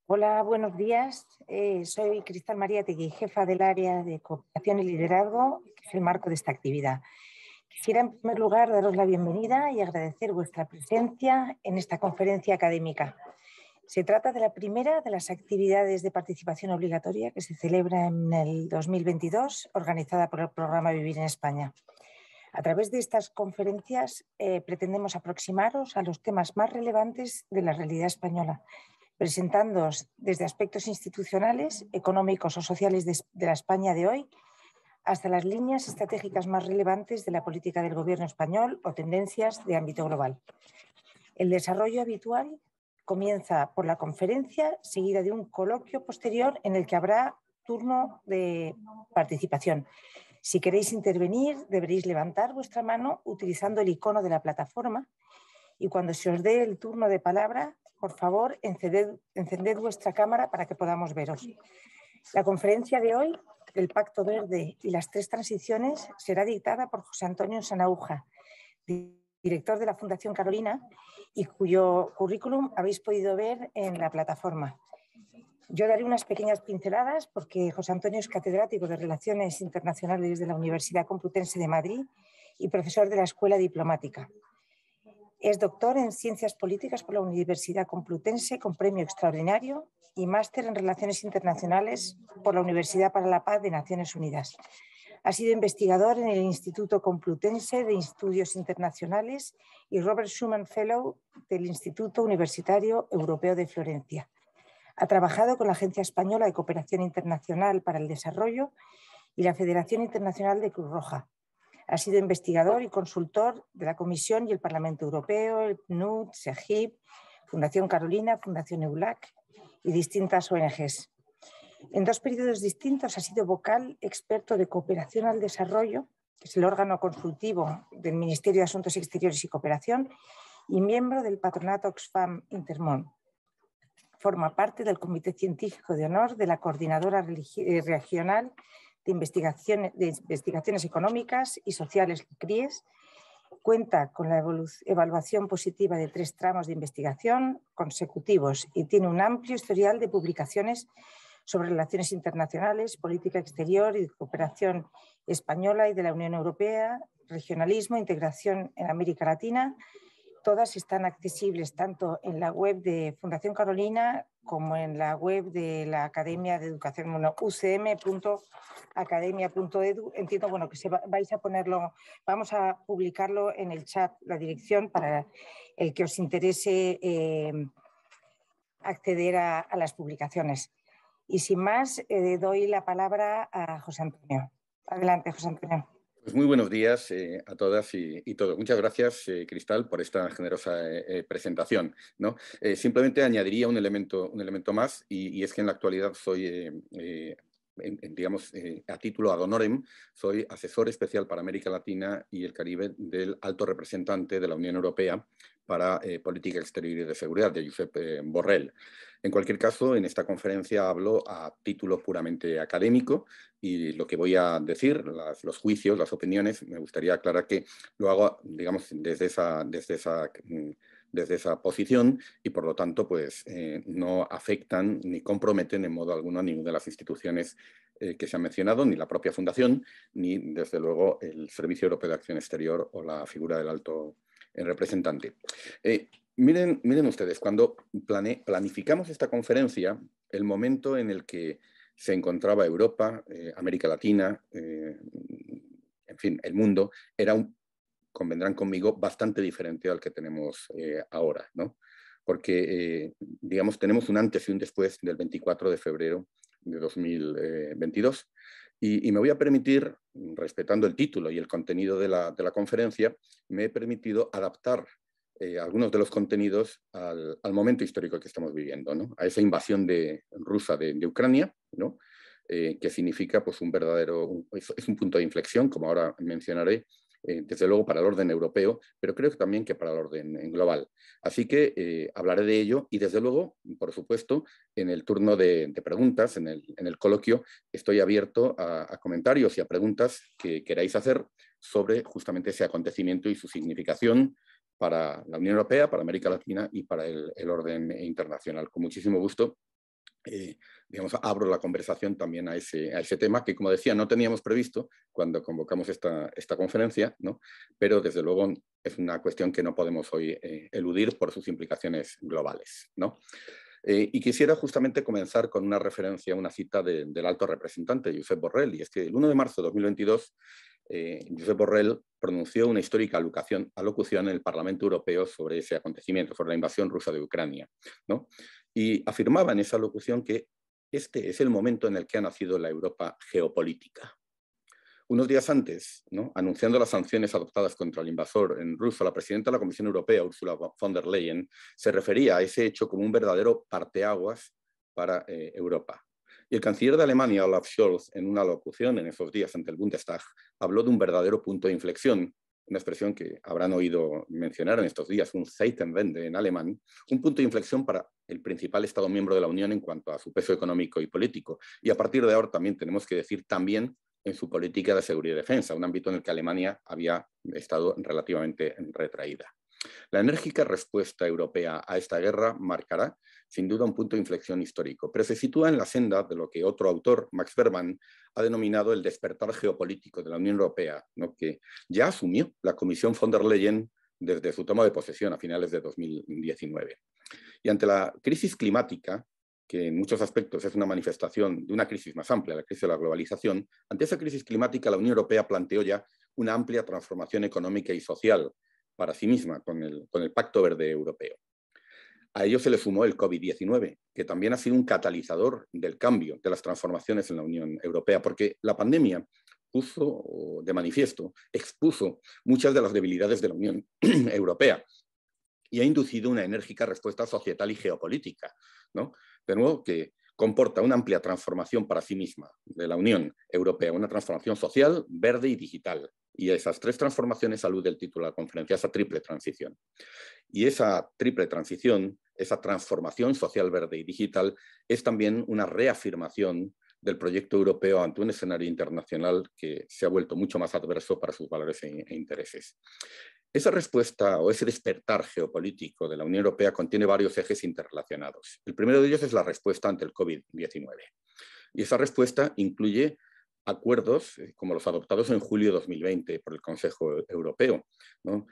Hola, buenos días. Soy Cristal María Tegui, jefa del área de cooperación y liderazgo, que es el marco de esta actividad. Quisiera, en primer lugar, daros la bienvenida y agradecer vuestra presencia en esta conferencia académica. Se trata de la primera de las actividades de participación obligatoria que se celebra en el 2022, organizada por el programa Vivir en España. A través de estas conferencias pretendemos aproximaros a los temas más relevantes de la realidad española, presentándoos desde aspectos institucionales, económicos o sociales de la España de hoy hasta las líneas estratégicas más relevantes de la política del Gobierno español o tendencias de ámbito global. El desarrollo habitual comienza por la conferencia, seguida de un coloquio posterior en el que habrá turno de participación. Si queréis intervenir, deberéis levantar vuestra mano utilizando el icono de la plataforma y cuando se os dé el turno de palabra, por favor, encended vuestra cámara para que podamos veros. La conferencia de hoy, el Pacto Verde y las tres transiciones, será dictada por José Antonio Sanahúja, director de la Fundación Carolina, y cuyo currículum habéis podido ver en la plataforma. Yo daré unas pequeñas pinceladas porque José Antonio es catedrático de Relaciones Internacionales de la Universidad Complutense de Madrid y profesor de la Escuela Diplomática. Es doctor en Ciencias Políticas por la Universidad Complutense con premio extraordinario y máster en Relaciones Internacionales por la Universidad para la Paz de Naciones Unidas. Ha sido investigador en el Instituto Complutense de Estudios Internacionales y Robert Schuman Fellow del Instituto Universitario Europeo de Florencia. Ha trabajado con la Agencia Española de Cooperación Internacional para el Desarrollo y la Federación Internacional de Cruz Roja. Ha sido investigador y consultor de la Comisión y el Parlamento Europeo, el PNUD, SEGIP, Fundación Carolina, Fundación EULAC y distintas ONGs. En dos periodos distintos ha sido vocal experto de cooperación al desarrollo, que es el órgano consultivo del Ministerio de Asuntos Exteriores y Cooperación, y miembro del patronato Oxfam Intermón. Forma parte del Comité Científico de Honor de la Coordinadora Regional de Investigaciones Económicas y Sociales, CRIES. Cuenta con la evaluación positiva de 3 tramos de investigación consecutivos y tiene un amplio historial de publicaciones sobre relaciones internacionales, política exterior y cooperación española y de la Unión Europea, regionalismo, integración en América Latina. Todas están accesibles tanto en la web de Fundación Carolina como en la web de la Academia de Educación, ucm.academia.edu. Entiendo que vais a ponerlo, vamos a publicarlo en el chat, la dirección para el que os interese acceder a las publicaciones. Y sin más, doy la palabra a José Antonio. Adelante, José Antonio. Pues muy buenos días a todas y todos. Muchas gracias, Cristal, por esta generosa presentación, ¿no? Simplemente añadiría un elemento más y es que en la actualidad soy, a título ad honorem, soy asesor especial para América Latina y el Caribe del alto representante de la Unión Europea para Política Exterior y de Seguridad, de Josep Borrell. En cualquier caso, en esta conferencia hablo a título puramente académico y lo que voy a decir, los juicios, las opiniones, me gustaría aclarar que lo hago, digamos, desde esa posición y, por lo tanto, pues no afectan ni comprometen en modo alguno a ninguna de las instituciones que se han mencionado, ni la propia Fundación, ni, desde luego, el Servicio Europeo de Acción Exterior o la figura del alto representante. Miren ustedes, cuando planificamos esta conferencia, el momento en el que se encontraba Europa, América Latina, en fin, el mundo, era convendrán conmigo, bastante diferente al que tenemos ahora, ¿no? Porque, digamos, tenemos un antes y un después del 24 de febrero de 2022. Y me voy a permitir, respetando el título y el contenido de la conferencia, me he permitido adaptar algunos de los contenidos al momento histórico que estamos viviendo, ¿no? A esa invasión rusa de Ucrania, ¿no? Que significa pues, es un punto de inflexión, como ahora mencionaré, desde luego para el orden europeo, pero creo que también que para el orden global. Así que hablaré de ello y, desde luego, por supuesto, en el turno de preguntas, en el coloquio, estoy abierto a comentarios y a preguntas que queráis hacer sobre justamente ese acontecimiento y su significación para la Unión Europea, para América Latina y para el orden internacional. Con muchísimo gusto digamos, abro la conversación también a ese tema que, como decía, no teníamos previsto cuando convocamos esta conferencia, ¿no? Pero desde luego es una cuestión que no podemos hoy eludir por sus implicaciones globales, ¿no? Y quisiera justamente comenzar con una referencia, una cita del alto representante, Josep Borrell, y es que el 1 de marzo de 2022 Josep Borrell pronunció una histórica alocución en el Parlamento Europeo sobre ese acontecimiento, sobre la invasión rusa de Ucrania, ¿no? Y afirmaba en esa alocución que este es el momento en el que ha nacido la Europa geopolítica. Unos días antes, ¿no?, anunciando las sanciones adoptadas contra el invasor en ruso, la presidenta de la Comisión Europea, Ursula von der Leyen, se refería a ese hecho como un verdadero parteaguas para Europa. Y el canciller de Alemania, Olaf Scholz, en una locución en esos días ante el Bundestag, habló de un verdadero punto de inflexión, una expresión que habrán oído mencionar en estos días, un Zeitenwende en alemán, un punto de inflexión para el principal Estado miembro de la Unión en cuanto a su peso económico y político. Y a partir de ahora también tenemos que decir también en su política de seguridad y defensa, un ámbito en el que Alemania había estado relativamente retraída. La enérgica respuesta europea a esta guerra marcará, sin duda, un punto de inflexión histórico, pero se sitúa en la senda de lo que otro autor, Max Berman, ha denominado el despertar geopolítico de la Unión Europea, ¿no?, que ya asumió la Comisión von der Leyen desde su toma de posesión a finales de 2019. Y ante la crisis climática, que en muchos aspectos es una manifestación de una crisis más amplia, la crisis de la globalización, ante esa crisis climática la Unión Europea planteó ya una amplia transformación económica y social para sí misma con el Pacto Verde Europeo. A ello se le sumó el COVID-19, que también ha sido un catalizador del cambio, de las transformaciones en la Unión Europea, porque la pandemia puso de manifiesto, expuso muchas de las debilidades de la Unión Europea y ha inducido una enérgica respuesta societal y geopolítica, ¿no?, de nuevo, que comporta una amplia transformación para sí misma de la Unión Europea, una transformación social, verde y digital. Y a esas tres transformaciones alude el título de la conferencia, esa triple transición. Y esa triple transición, esa transformación social, verde y digital, es también una reafirmación del proyecto europeo ante un escenario internacional que se ha vuelto mucho más adverso para sus valores e intereses. Esa respuesta o ese despertar geopolítico de la Unión Europea contiene varios ejes interrelacionados. El primero de ellos es la respuesta ante el COVID-19. Y esa respuesta incluye acuerdos como los adoptados en julio de 2020 por el Consejo Europeo, ¿no?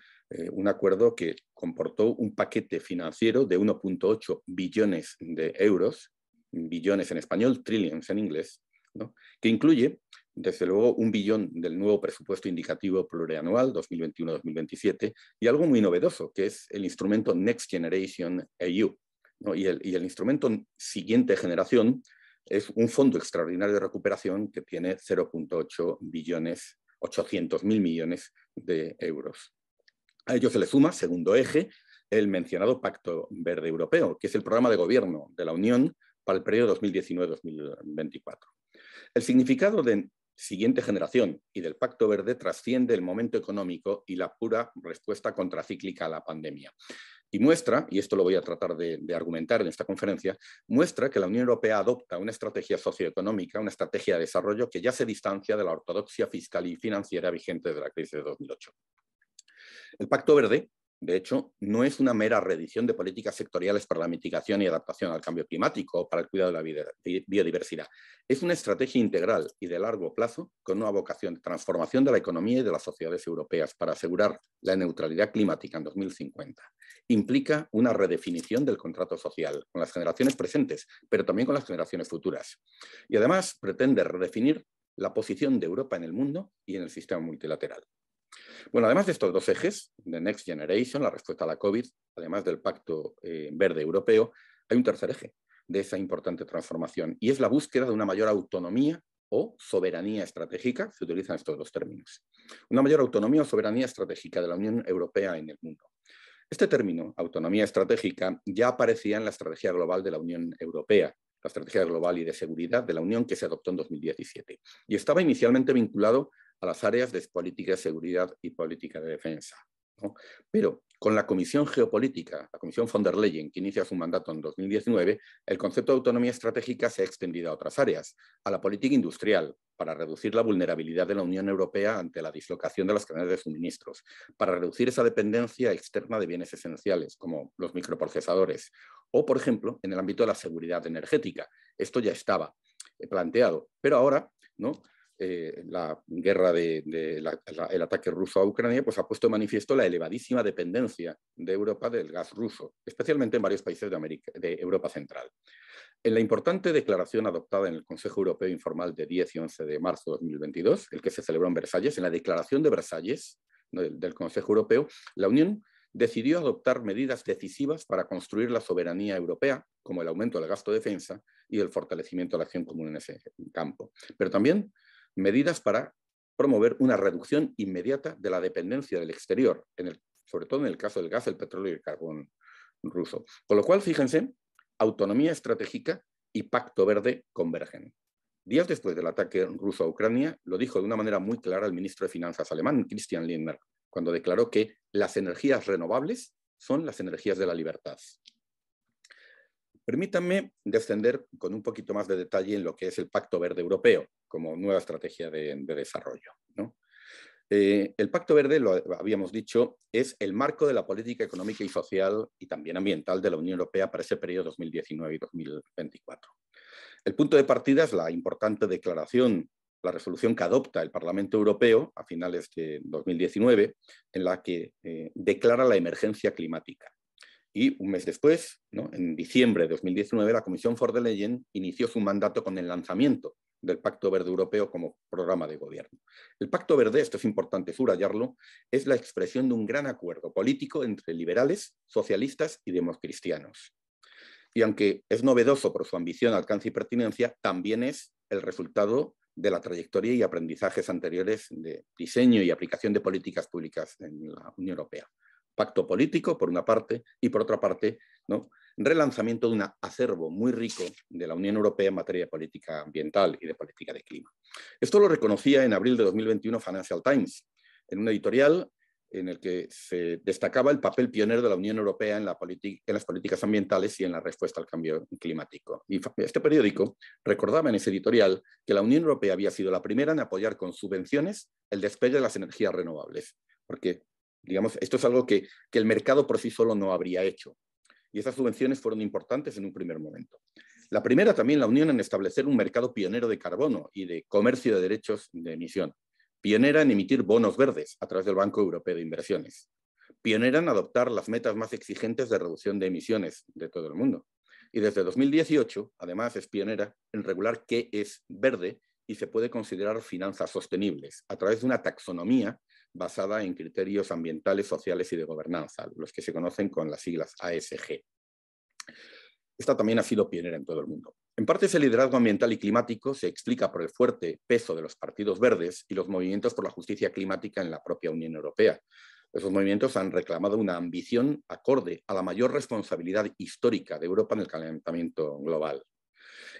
Un acuerdo que comportó un paquete financiero de 1,8 billones de euros, billones en español, trillions en inglés, ¿no?, que incluye, desde luego, 1 billón del nuevo presupuesto indicativo plurianual 2021-2027 y algo muy novedoso, que es el instrumento Next Generation EU, ¿no? Y el instrumento Siguiente Generación es un fondo extraordinario de recuperación que tiene 0,8 billones, 800.000 millones de euros. A ello se le suma, segundo eje, el mencionado Pacto Verde Europeo, que es el programa de gobierno de la Unión para el periodo 2019-2024. El significado de Siguiente Generación y del Pacto Verde trasciende el momento económico y la pura respuesta contracíclica a la pandemia. Y muestra, y esto lo voy a tratar de argumentar en esta conferencia, muestra que la Unión Europea adopta una estrategia socioeconómica, una estrategia de desarrollo que ya se distancia de la ortodoxia fiscal y financiera vigente de la crisis de 2008. El Pacto Verde, de hecho, no es una mera reedición de políticas sectoriales para la mitigación y adaptación al cambio climático o para el cuidado de la biodiversidad. Es una estrategia integral y de largo plazo con una vocación de transformación de la economía y de las sociedades europeas para asegurar la neutralidad climática en 2050. Implica una redefinición del contrato social con las generaciones presentes, pero también con las generaciones futuras. Y además pretende redefinir la posición de Europa en el mundo y en el sistema multilateral. Bueno, además de estos dos ejes, de Next Generation, la respuesta a la COVID, además del Pacto Verde Europeo, hay un tercer eje de esa importante transformación y es la búsqueda de una mayor autonomía o soberanía estratégica, se utilizan estos dos términos. Una mayor autonomía o soberanía estratégica de la Unión Europea en el mundo. Este término, autonomía estratégica, ya aparecía en la estrategia global de la Unión Europea, la estrategia global y de seguridad de la Unión que se adoptó en 2017, y estaba inicialmente vinculado a las áreas de política de seguridad y política de defensa, ¿no? Pero con la Comisión Geopolítica, la Comisión von der Leyen, que inicia su mandato en 2019, el concepto de autonomía estratégica se ha extendido a otras áreas, a la política industrial, para reducir la vulnerabilidad de la Unión Europea ante la dislocación de las cadenas de suministros, para reducir esa dependencia externa de bienes esenciales, como los microprocesadores, O, por ejemplo, en el ámbito de la seguridad energética. Esto ya estaba planteado, pero ahora, ¿no? La guerra el ataque ruso a Ucrania pues ha puesto de manifiesto la elevadísima dependencia de Europa del gas ruso, especialmente en varios países de Europa Central. En la importante declaración adoptada en el Consejo Europeo Informal de 10 y 11 de marzo de 2022, el que se celebró en Versalles, en la declaración de Versalles del Consejo Europeo, la Unión decidió adoptar medidas decisivas para construir la soberanía europea, como el aumento del gasto de defensa y el fortalecimiento de la acción común en ese campo. Pero también medidas para promover una reducción inmediata de la dependencia del exterior, sobre todo en el caso del gas, el petróleo y el carbón ruso. Con lo cual, fíjense, autonomía estratégica y pacto verde convergen. Días después del ataque ruso a Ucrania, lo dijo de una manera muy clara el ministro de Finanzas alemán, Christian Lindner, cuando declaró que las energías renovables son las energías de la libertad. Permítanme descender con un poquito más de detalle en lo que es el Pacto Verde Europeo como nueva estrategia de desarrollo, ¿no? El Pacto Verde, lo habíamos dicho, es el marco de la política económica y social y también ambiental de la Unión Europea para ese periodo 2019 y 2024. El punto de partida es la importante declaración, la resolución que adopta el Parlamento Europeo a finales de 2019, en la que declara la emergencia climática. Y un mes después, ¿no?, en diciembre de 2019, la Comisión von der Leyen inició su mandato con el lanzamiento del Pacto Verde Europeo como programa de gobierno. El Pacto Verde, esto es importante subrayarlo, es la expresión de un gran acuerdo político entre liberales, socialistas y democristianos. Y aunque es novedoso por su ambición, alcance y pertinencia, también es el resultado de la trayectoria y aprendizajes anteriores de diseño y aplicación de políticas públicas en la Unión Europea. Pacto político, por una parte, y por otra parte, ¿no?, relanzamiento de un acervo muy rico de la Unión Europea en materia de política ambiental y de política de clima. Esto lo reconocía en abril de 2021 Financial Times, en un editorial en el que se destacaba el papel pionero de la Unión Europea en las políticas ambientales y en la respuesta al cambio climático. Y este periódico recordaba en ese editorial que la Unión Europea había sido la primera en apoyar con subvenciones el despegue de las energías renovables, porque, digamos, esto es algo que el mercado por sí solo no habría hecho. Y esas subvenciones fueron importantes en un primer momento. La primera también la Unión en establecer un mercado pionero de carbono y de comercio de derechos de emisión. Pionera en emitir bonos verdes a través del Banco Europeo de Inversiones. Pionera en adoptar las metas más exigentes de reducción de emisiones de todo el mundo. Y desde 2018, además, es pionera en regular qué es verde y se puede considerar finanzas sostenibles a través de una taxonomía basada en criterios ambientales, sociales y de gobernanza, los que se conocen con las siglas ASG. Esta también ha sido pionera en todo el mundo. En parte, ese liderazgo ambiental y climático se explica por el fuerte peso de los partidos verdes y los movimientos por la justicia climática en la propia Unión Europea. Esos movimientos han reclamado una ambición acorde a la mayor responsabilidad histórica de Europa en el calentamiento global.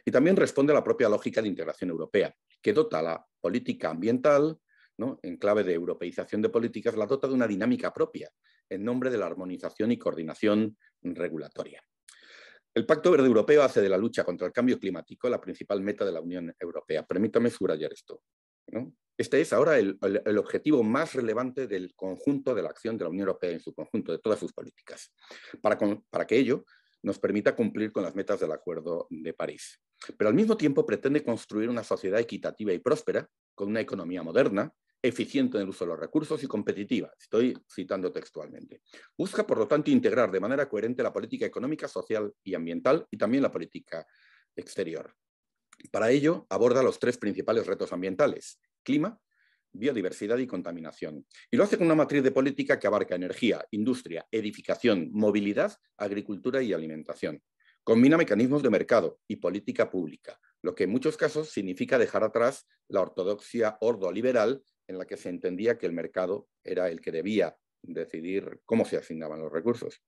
Y también responde a la propia lógica de integración europea, que dota a la política ambiental, ¿no?, en clave de europeización de políticas, la dota de una dinámica propia, en nombre de la armonización y coordinación regulatoria. El Pacto Verde Europeo hace de la lucha contra el cambio climático la principal meta de la Unión Europea. Permítame subrayar esto, ¿no? Este es ahora el objetivo más relevante del conjunto de la acción de la Unión Europea en su conjunto, de todas sus políticas, para que ello nos permita cumplir con las metas del Acuerdo de París. Pero al mismo tiempo pretende construir una sociedad equitativa y próspera, con una economía moderna, eficiente en el uso de los recursos y competitiva. Estoy citando textualmente. Busca, por lo tanto, integrar de manera coherente la política económica, social y ambiental y también la política exterior. Para ello, aborda los tres principales retos ambientales: clima, biodiversidad y contaminación. Y lo hace con una matriz de política que abarca energía, industria, edificación, movilidad, agricultura y alimentación. Combina mecanismos de mercado y política pública, lo que en muchos casos significa dejar atrás la ortodoxia ordoliberal en la que se entendía que el mercado era el que debía decidir cómo se asignaban los recursos.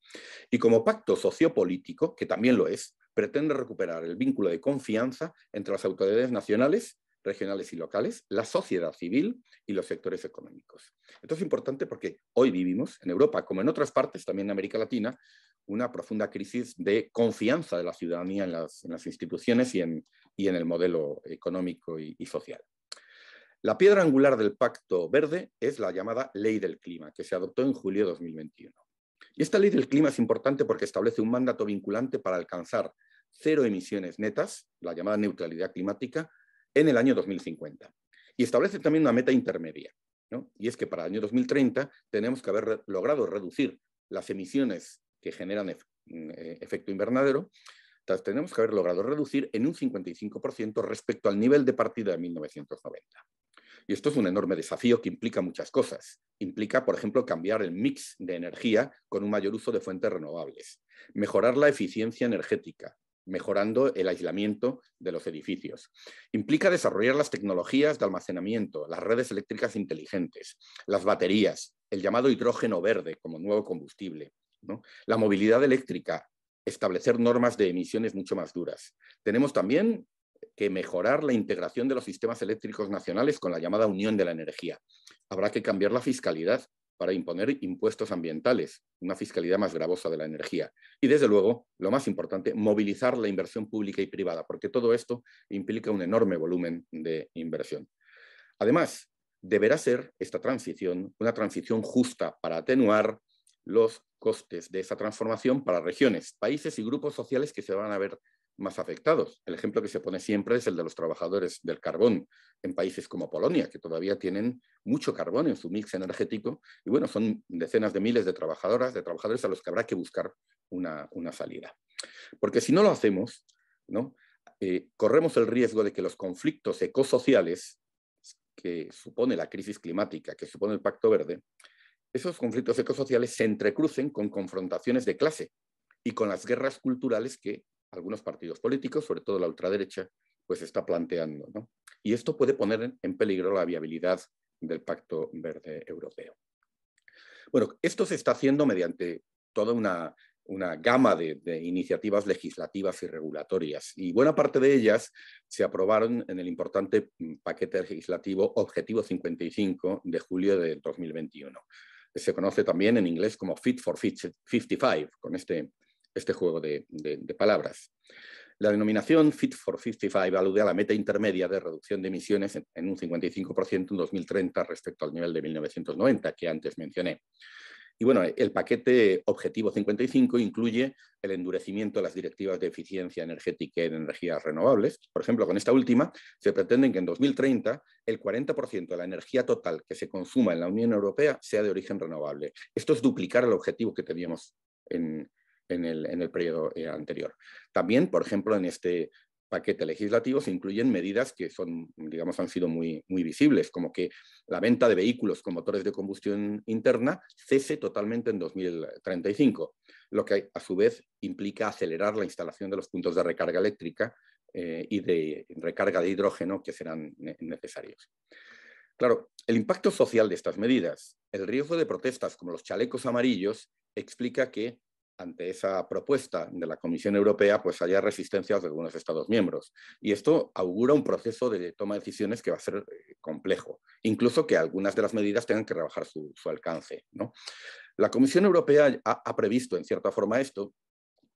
Y como pacto sociopolítico, que también lo es, pretende recuperar el vínculo de confianza entre las autoridades nacionales, regionales y locales, la sociedad civil y los sectores económicos. Esto es importante porque hoy vivimos en Europa, como en otras partes, también en América Latina, una profunda crisis de confianza de la ciudadanía en las instituciones y en el modelo económico y social. La piedra angular del Pacto Verde es la llamada Ley del Clima, que se adoptó en julio de 2021. Y esta ley del clima es importante porque establece un mandato vinculante para alcanzar 0 emisiones netas, la llamada neutralidad climática, en el año 2050. Y establece también una meta intermedia, ¿no? Y es que para el año 2030 tenemos que haber logrado reducir las emisiones que generan efecto invernadero. Entonces, tenemos que haber logrado reducir en un 55% respecto al nivel de partida de 1990. Y esto es un enorme desafío que implica muchas cosas. Implica, por ejemplo, cambiar el mix de energía con un mayor uso de fuentes renovables, mejorar la eficiencia energética, mejorando el aislamiento de los edificios. Implica desarrollar las tecnologías de almacenamiento, las redes eléctricas inteligentes, las baterías, el llamado hidrógeno verde como nuevo combustible, ¿no? La movilidad eléctrica, establecer normas de emisiones mucho más duras. Tenemos también que mejorar la integración de los sistemas eléctricos nacionales con la llamada Unión de la Energía. Habrá que cambiar la fiscalidad para imponer impuestos ambientales, una fiscalidad más gravosa de la energía. Y desde luego, lo más importante, movilizar la inversión pública y privada, porque todo esto implica un enorme volumen de inversión. Además, deberá ser esta transición una transición justa para atenuar los costes de esa transformación para regiones, países y grupos sociales que se van a ver más afectados. El ejemplo que se pone siempre es el de los trabajadores del carbón en países como Polonia, que todavía tienen mucho carbón en su mix energético, y bueno, son decenas de miles de trabajadoras, de trabajadores a los que habrá que buscar una salida. Porque si no lo hacemos, ¿no? Corremos el riesgo de que los conflictos ecosociales que supone la crisis climática, que supone el Pacto Verde, esos conflictos ecosociales se entrecrucen con confrontaciones de clase y con las guerras culturales que algunos partidos políticos, sobre todo la ultraderecha, pues está planteando, ¿no? Y esto puede poner en peligro la viabilidad del Pacto Verde Europeo. Bueno, esto se está haciendo mediante toda una gama de iniciativas legislativas y regulatorias, y buena parte de ellas se aprobaron en el importante paquete legislativo Objetivo 55 de julio de 2021. Se conoce también en inglés como Fit for 55, con este juego de palabras. La denominación Fit for 55 alude a la meta intermedia de reducción de emisiones en un 55% en 2030 respecto al nivel de 1990 que antes mencioné. Y bueno, el paquete Objetivo 55 incluye el endurecimiento de las directivas de eficiencia energética y de energías renovables. Por ejemplo, con esta última se pretende que en 2030 el 40% de la energía total que se consuma en la Unión Europea sea de origen renovable. Esto es duplicar el objetivo que teníamos en el periodo anterior. También, por ejemplo, en este paquete legislativo se incluyen medidas que son, digamos, han sido muy visibles, como que la venta de vehículos con motores de combustión interna cese totalmente en 2035, lo que a su vez implica acelerar la instalación de los puntos de recarga eléctrica y de recarga de hidrógeno que serán necesarios. Claro, el impacto social de estas medidas, el riesgo de protestas como los chalecos amarillos, explica que ante esa propuesta de la Comisión Europea, pues haya resistencias de algunos Estados miembros. Y esto augura un proceso de toma de decisiones que va a ser complejo, incluso que algunas de las medidas tengan que rebajar su alcance, ¿no? La Comisión Europea ha previsto, en cierta forma, esto,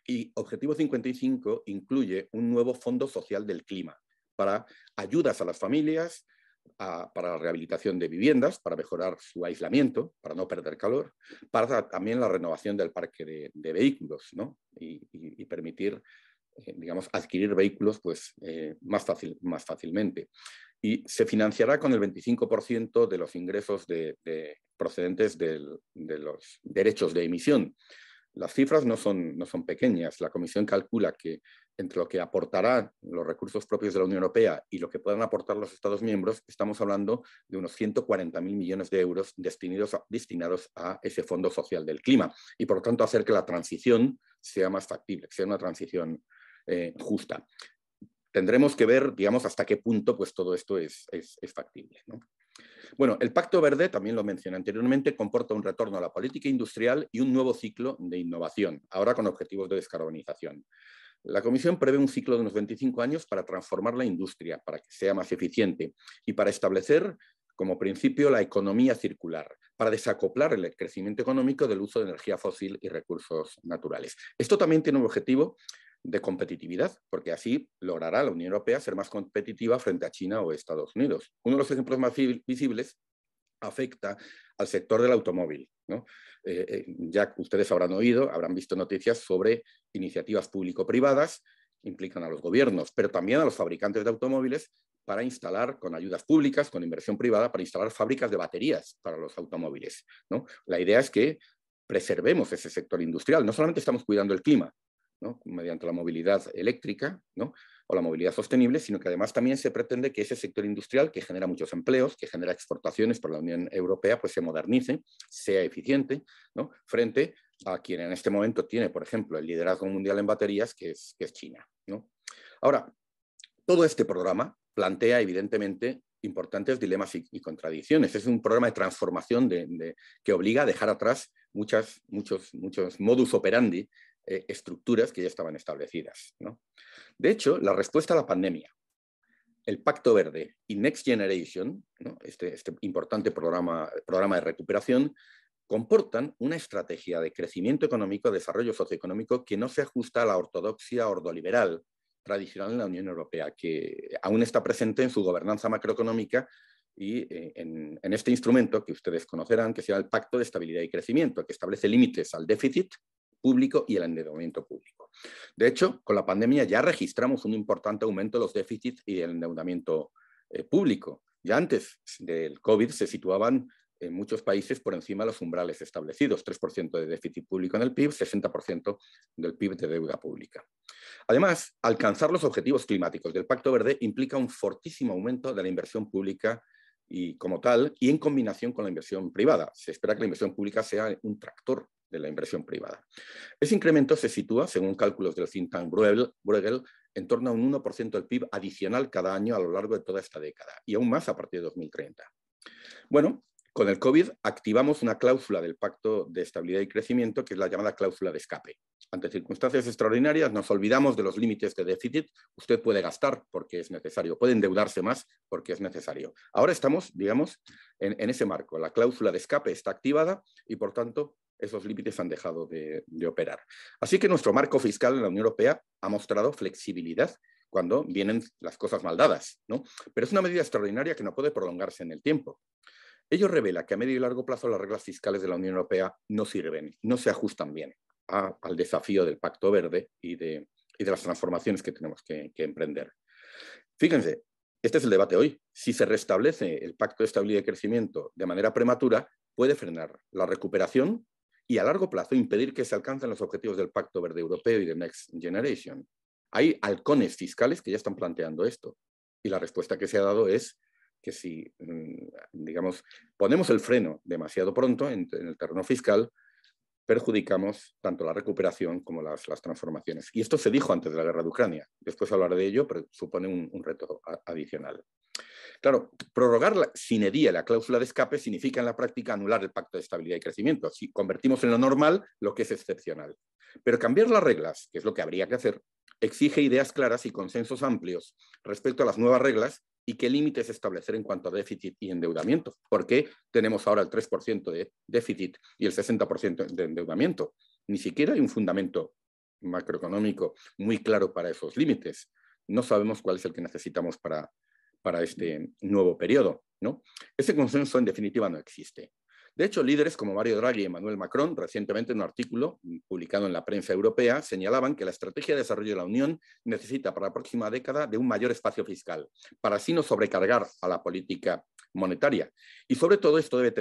y Objetivo 55 incluye un nuevo Fondo Social del Clima para ayudas a las familias, para la rehabilitación de viviendas, para mejorar su aislamiento, para no perder calor, para también la renovación del parque de vehículos, ¿no? y permitir, digamos, adquirir vehículos pues, más fácilmente. Y se financiará con el 25% de los ingresos procedentes de los derechos de emisión. Las cifras no son pequeñas. La Comisión calcula que entre lo que aportarán los recursos propios de la Unión Europea y lo que puedan aportar los Estados miembros, estamos hablando de unos 140.000 millones de euros destinados a ese Fondo Social del Clima y, por lo tanto, hacer que la transición sea más factible, que sea una transición justa. Tendremos que ver, digamos, hasta qué punto pues, todo esto es factible, ¿no? Bueno, el Pacto Verde, también lo mencioné anteriormente, comporta un retorno a la política industrial y un nuevo ciclo de innovación, ahora con objetivos de descarbonización. La Comisión prevé un ciclo de unos 25 años para transformar la industria, para que sea más eficiente y para establecer como principio la economía circular, para desacoplar el crecimiento económico del uso de energía fósil y recursos naturales. Esto también tiene un objetivo de competitividad, porque así logrará la Unión Europea ser más competitiva frente a China o Estados Unidos. Uno de los ejemplos más visibles afecta al sector del automóvil. ¿no? Ya ustedes habrán oído, habrán visto noticias sobre iniciativas público-privadas, implican a los gobiernos, pero también a los fabricantes de automóviles para instalar, con ayudas públicas, con inversión privada, para instalar fábricas de baterías para los automóviles, ¿no? La idea es que preservemos ese sector industrial. No solamente estamos cuidando el clima, ¿no?, mediante la movilidad eléctrica, ¿no?, o la movilidad sostenible, sino que además también se pretende que ese sector industrial, que genera muchos empleos, que genera exportaciones por la Unión Europea, pues se modernice, sea eficiente, ¿no?, frente a quien en este momento tiene, por ejemplo, el liderazgo mundial en baterías, que es China, ¿no? Ahora, todo este programa plantea, evidentemente, importantes dilemas y contradicciones. Es un programa de transformación que obliga a dejar atrás muchos modus operandi, estructuras que ya estaban establecidas, ¿no? De hecho, la respuesta a la pandemia, el Pacto Verde y Next Generation, ¿no?, este importante programa de recuperación, comportan una estrategia de crecimiento económico, desarrollo socioeconómico que no se ajusta a la ortodoxia ordoliberal tradicional en la Unión Europea, que aún está presente en su gobernanza macroeconómica y en este instrumento que ustedes conocerán, que se llama el Pacto de Estabilidad y Crecimiento, que establece límites al déficit público y el endeudamiento público. De hecho, con la pandemia ya registramos un importante aumento de los déficits y el endeudamiento público. Ya antes del COVID se situaban en muchos países por encima de los umbrales establecidos, 3% de déficit público en el PIB, 60% del PIB de deuda pública. Además, alcanzar los objetivos climáticos del Pacto Verde implica un fortísimo aumento de la inversión pública y como tal, y en combinación con la inversión privada. Se espera que la inversión pública sea un tractor de la inversión privada. Ese incremento se sitúa, según cálculos del think tank Bruegel, en torno a un 1% del PIB adicional cada año a lo largo de toda esta década, y aún más a partir de 2030. Bueno, con el COVID activamos una cláusula del Pacto de Estabilidad y Crecimiento, que es la llamada cláusula de escape. Ante circunstancias extraordinarias nos olvidamos de los límites de déficit. Usted puede gastar porque es necesario, puede endeudarse más porque es necesario. Ahora estamos, digamos, en ese marco. La cláusula de escape está activada y, por tanto, esos límites han dejado de operar. Así que nuestro marco fiscal en la Unión Europea ha mostrado flexibilidad cuando vienen las cosas mal dadas, ¿no? Pero es una medida extraordinaria que no puede prolongarse en el tiempo. Ello revela que a medio y largo plazo las reglas fiscales de la Unión Europea no sirven, no se ajustan bien al desafío del Pacto Verde y de las transformaciones que tenemos que emprender. Fíjense, este es el debate hoy. Si se restablece el Pacto de Estabilidad y Crecimiento de manera prematura, puede frenar la recuperación y a largo plazo impedir que se alcancen los objetivos del Pacto Verde Europeo y de Next Generation. Hay halcones fiscales que ya están planteando esto y la respuesta que se ha dado es que si, digamos, ponemos el freno demasiado pronto en el terreno fiscal, perjudicamos tanto la recuperación como las transformaciones. Y esto se dijo antes de la guerra de Ucrania. Después hablaré de ello, pero supone un reto adicional. Claro, prorrogar sine die la cláusula de escape significa en la práctica anular el Pacto de Estabilidad y Crecimiento. Si convertimos en lo normal lo que es excepcional. Pero cambiar las reglas, que es lo que habría que hacer, exige ideas claras y consensos amplios respecto a las nuevas reglas y qué límites establecer en cuanto a déficit y endeudamiento. ¿Por qué tenemos ahora el 3% de déficit y el 60% de endeudamiento? Ni siquiera hay un fundamento macroeconómico muy claro para esos límites. No sabemos cuál es el que necesitamos para este nuevo periodo, ¿no? Ese consenso, en definitiva, no existe. De hecho, líderes como Mario Draghi y Emmanuel Macron, recientemente en un artículo publicado en la prensa europea, señalaban que la estrategia de desarrollo de la Unión necesita para la próxima década de un mayor espacio fiscal, para así no sobrecargar a la política monetaria. Y sobre todo esto debe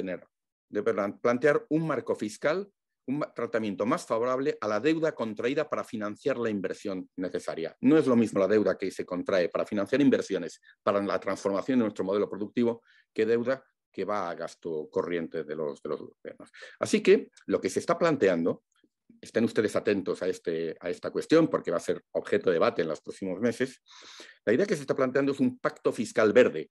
plantear un marco fiscal, un tratamiento más favorable a la deuda contraída para financiar la inversión necesaria. No es lo mismo la deuda que se contrae para financiar inversiones para la transformación de nuestro modelo productivo que deuda que va a gasto corriente de los gobiernos. Así que lo que se está planteando, estén ustedes atentos a esta cuestión porque va a ser objeto de debate en los próximos meses, la idea que se está planteando es un pacto fiscal verde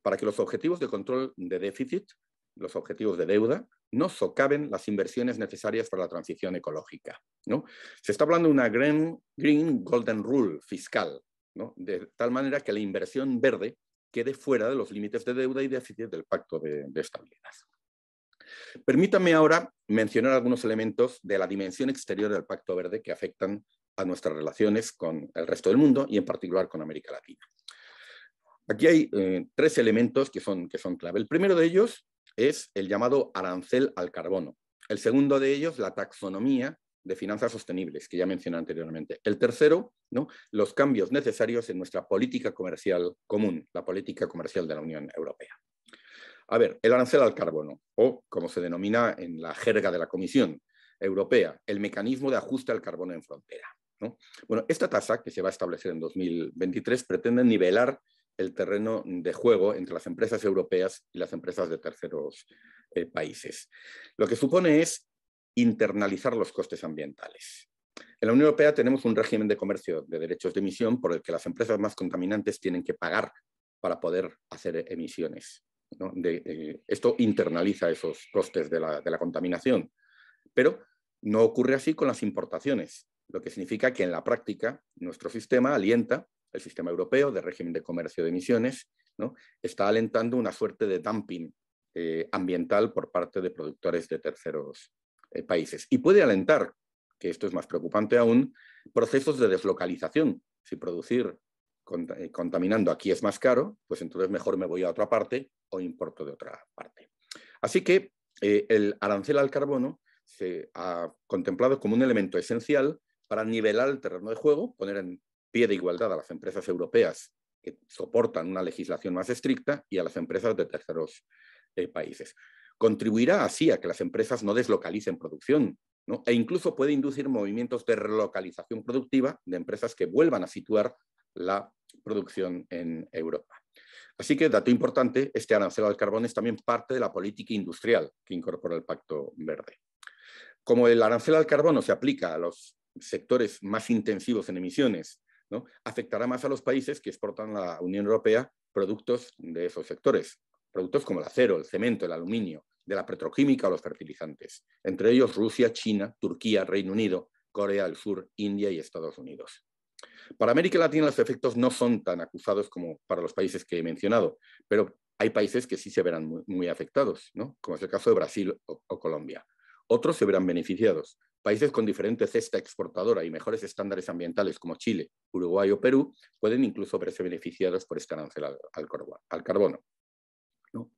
para que los objetivos de control de déficit, los objetivos de deuda, no socaven las inversiones necesarias para la transición ecológica, ¿no? Se está hablando de una Green Golden Rule fiscal, ¿no?, de tal manera que la inversión verde quede fuera de los límites de deuda y déficit del Pacto de Estabilidad. Permítanme ahora mencionar algunos elementos de la dimensión exterior del Pacto Verde que afectan a nuestras relaciones con el resto del mundo y en particular con América Latina. Aquí hay tres elementos que son clave. El primero de ellos es el llamado arancel al carbono. El segundo de ellos, la taxonomía de finanzas sostenibles, que ya mencioné anteriormente. El tercero, ¿no?, los cambios necesarios en nuestra política comercial común, la política comercial de la Unión Europea. A ver, el arancel al carbono, o como se denomina en la jerga de la Comisión Europea, el mecanismo de ajuste al carbono en frontera, ¿no? Bueno, esta tasa, que se va a establecer en 2023, pretende nivelar el terreno de juego entre las empresas europeas y las empresas de terceros países. Lo que supone es internalizar los costes ambientales. En la Unión Europea tenemos un régimen de comercio de derechos de emisión por el que las empresas más contaminantes tienen que pagar para poder hacer emisiones, ¿no? Esto internaliza esos costes de la contaminación, pero no ocurre así con las importaciones, lo que significa que en la práctica nuestro sistema alienta, el sistema europeo de régimen de comercio de emisiones, ¿no?, está alentando una suerte de dumping ambiental por parte de productores de terceros países. Y puede alentar, que esto es más preocupante aún, procesos de deslocalización. Si producir contaminando aquí es más caro, pues entonces mejor me voy a otra parte o importo de otra parte. Así que el arancel al carbono se ha contemplado como un elemento esencial para nivelar el terreno de juego, poner en pie de igualdad a las empresas europeas que soportan una legislación más estricta y a las empresas de terceros países. Contribuirá así a que las empresas no deslocalicen producción, ¿no?, e incluso puede inducir movimientos de relocalización productiva de empresas que vuelvan a situar la producción en Europa. Así que, dato importante, este arancel al carbón es también parte de la política industrial que incorpora el Pacto Verde. Como el arancel al carbono se aplica a los sectores más intensivos en emisiones, ¿no?, afectará más a los países que exportan a la Unión Europea productos de esos sectores, productos como el acero, el cemento, el aluminio, de la petroquímica o los fertilizantes, entre ellos Rusia, China, Turquía, Reino Unido, Corea del Sur, India y Estados Unidos. Para América Latina los efectos no son tan acusados como para los países que he mencionado, pero hay países que sí se verán muy afectados, ¿no?, como es el caso de Brasil o Colombia. Otros se verán beneficiados. Países con diferente cesta exportadora y mejores estándares ambientales como Chile, Uruguay o Perú pueden incluso verse beneficiados por este arancel al carbono, ¿no?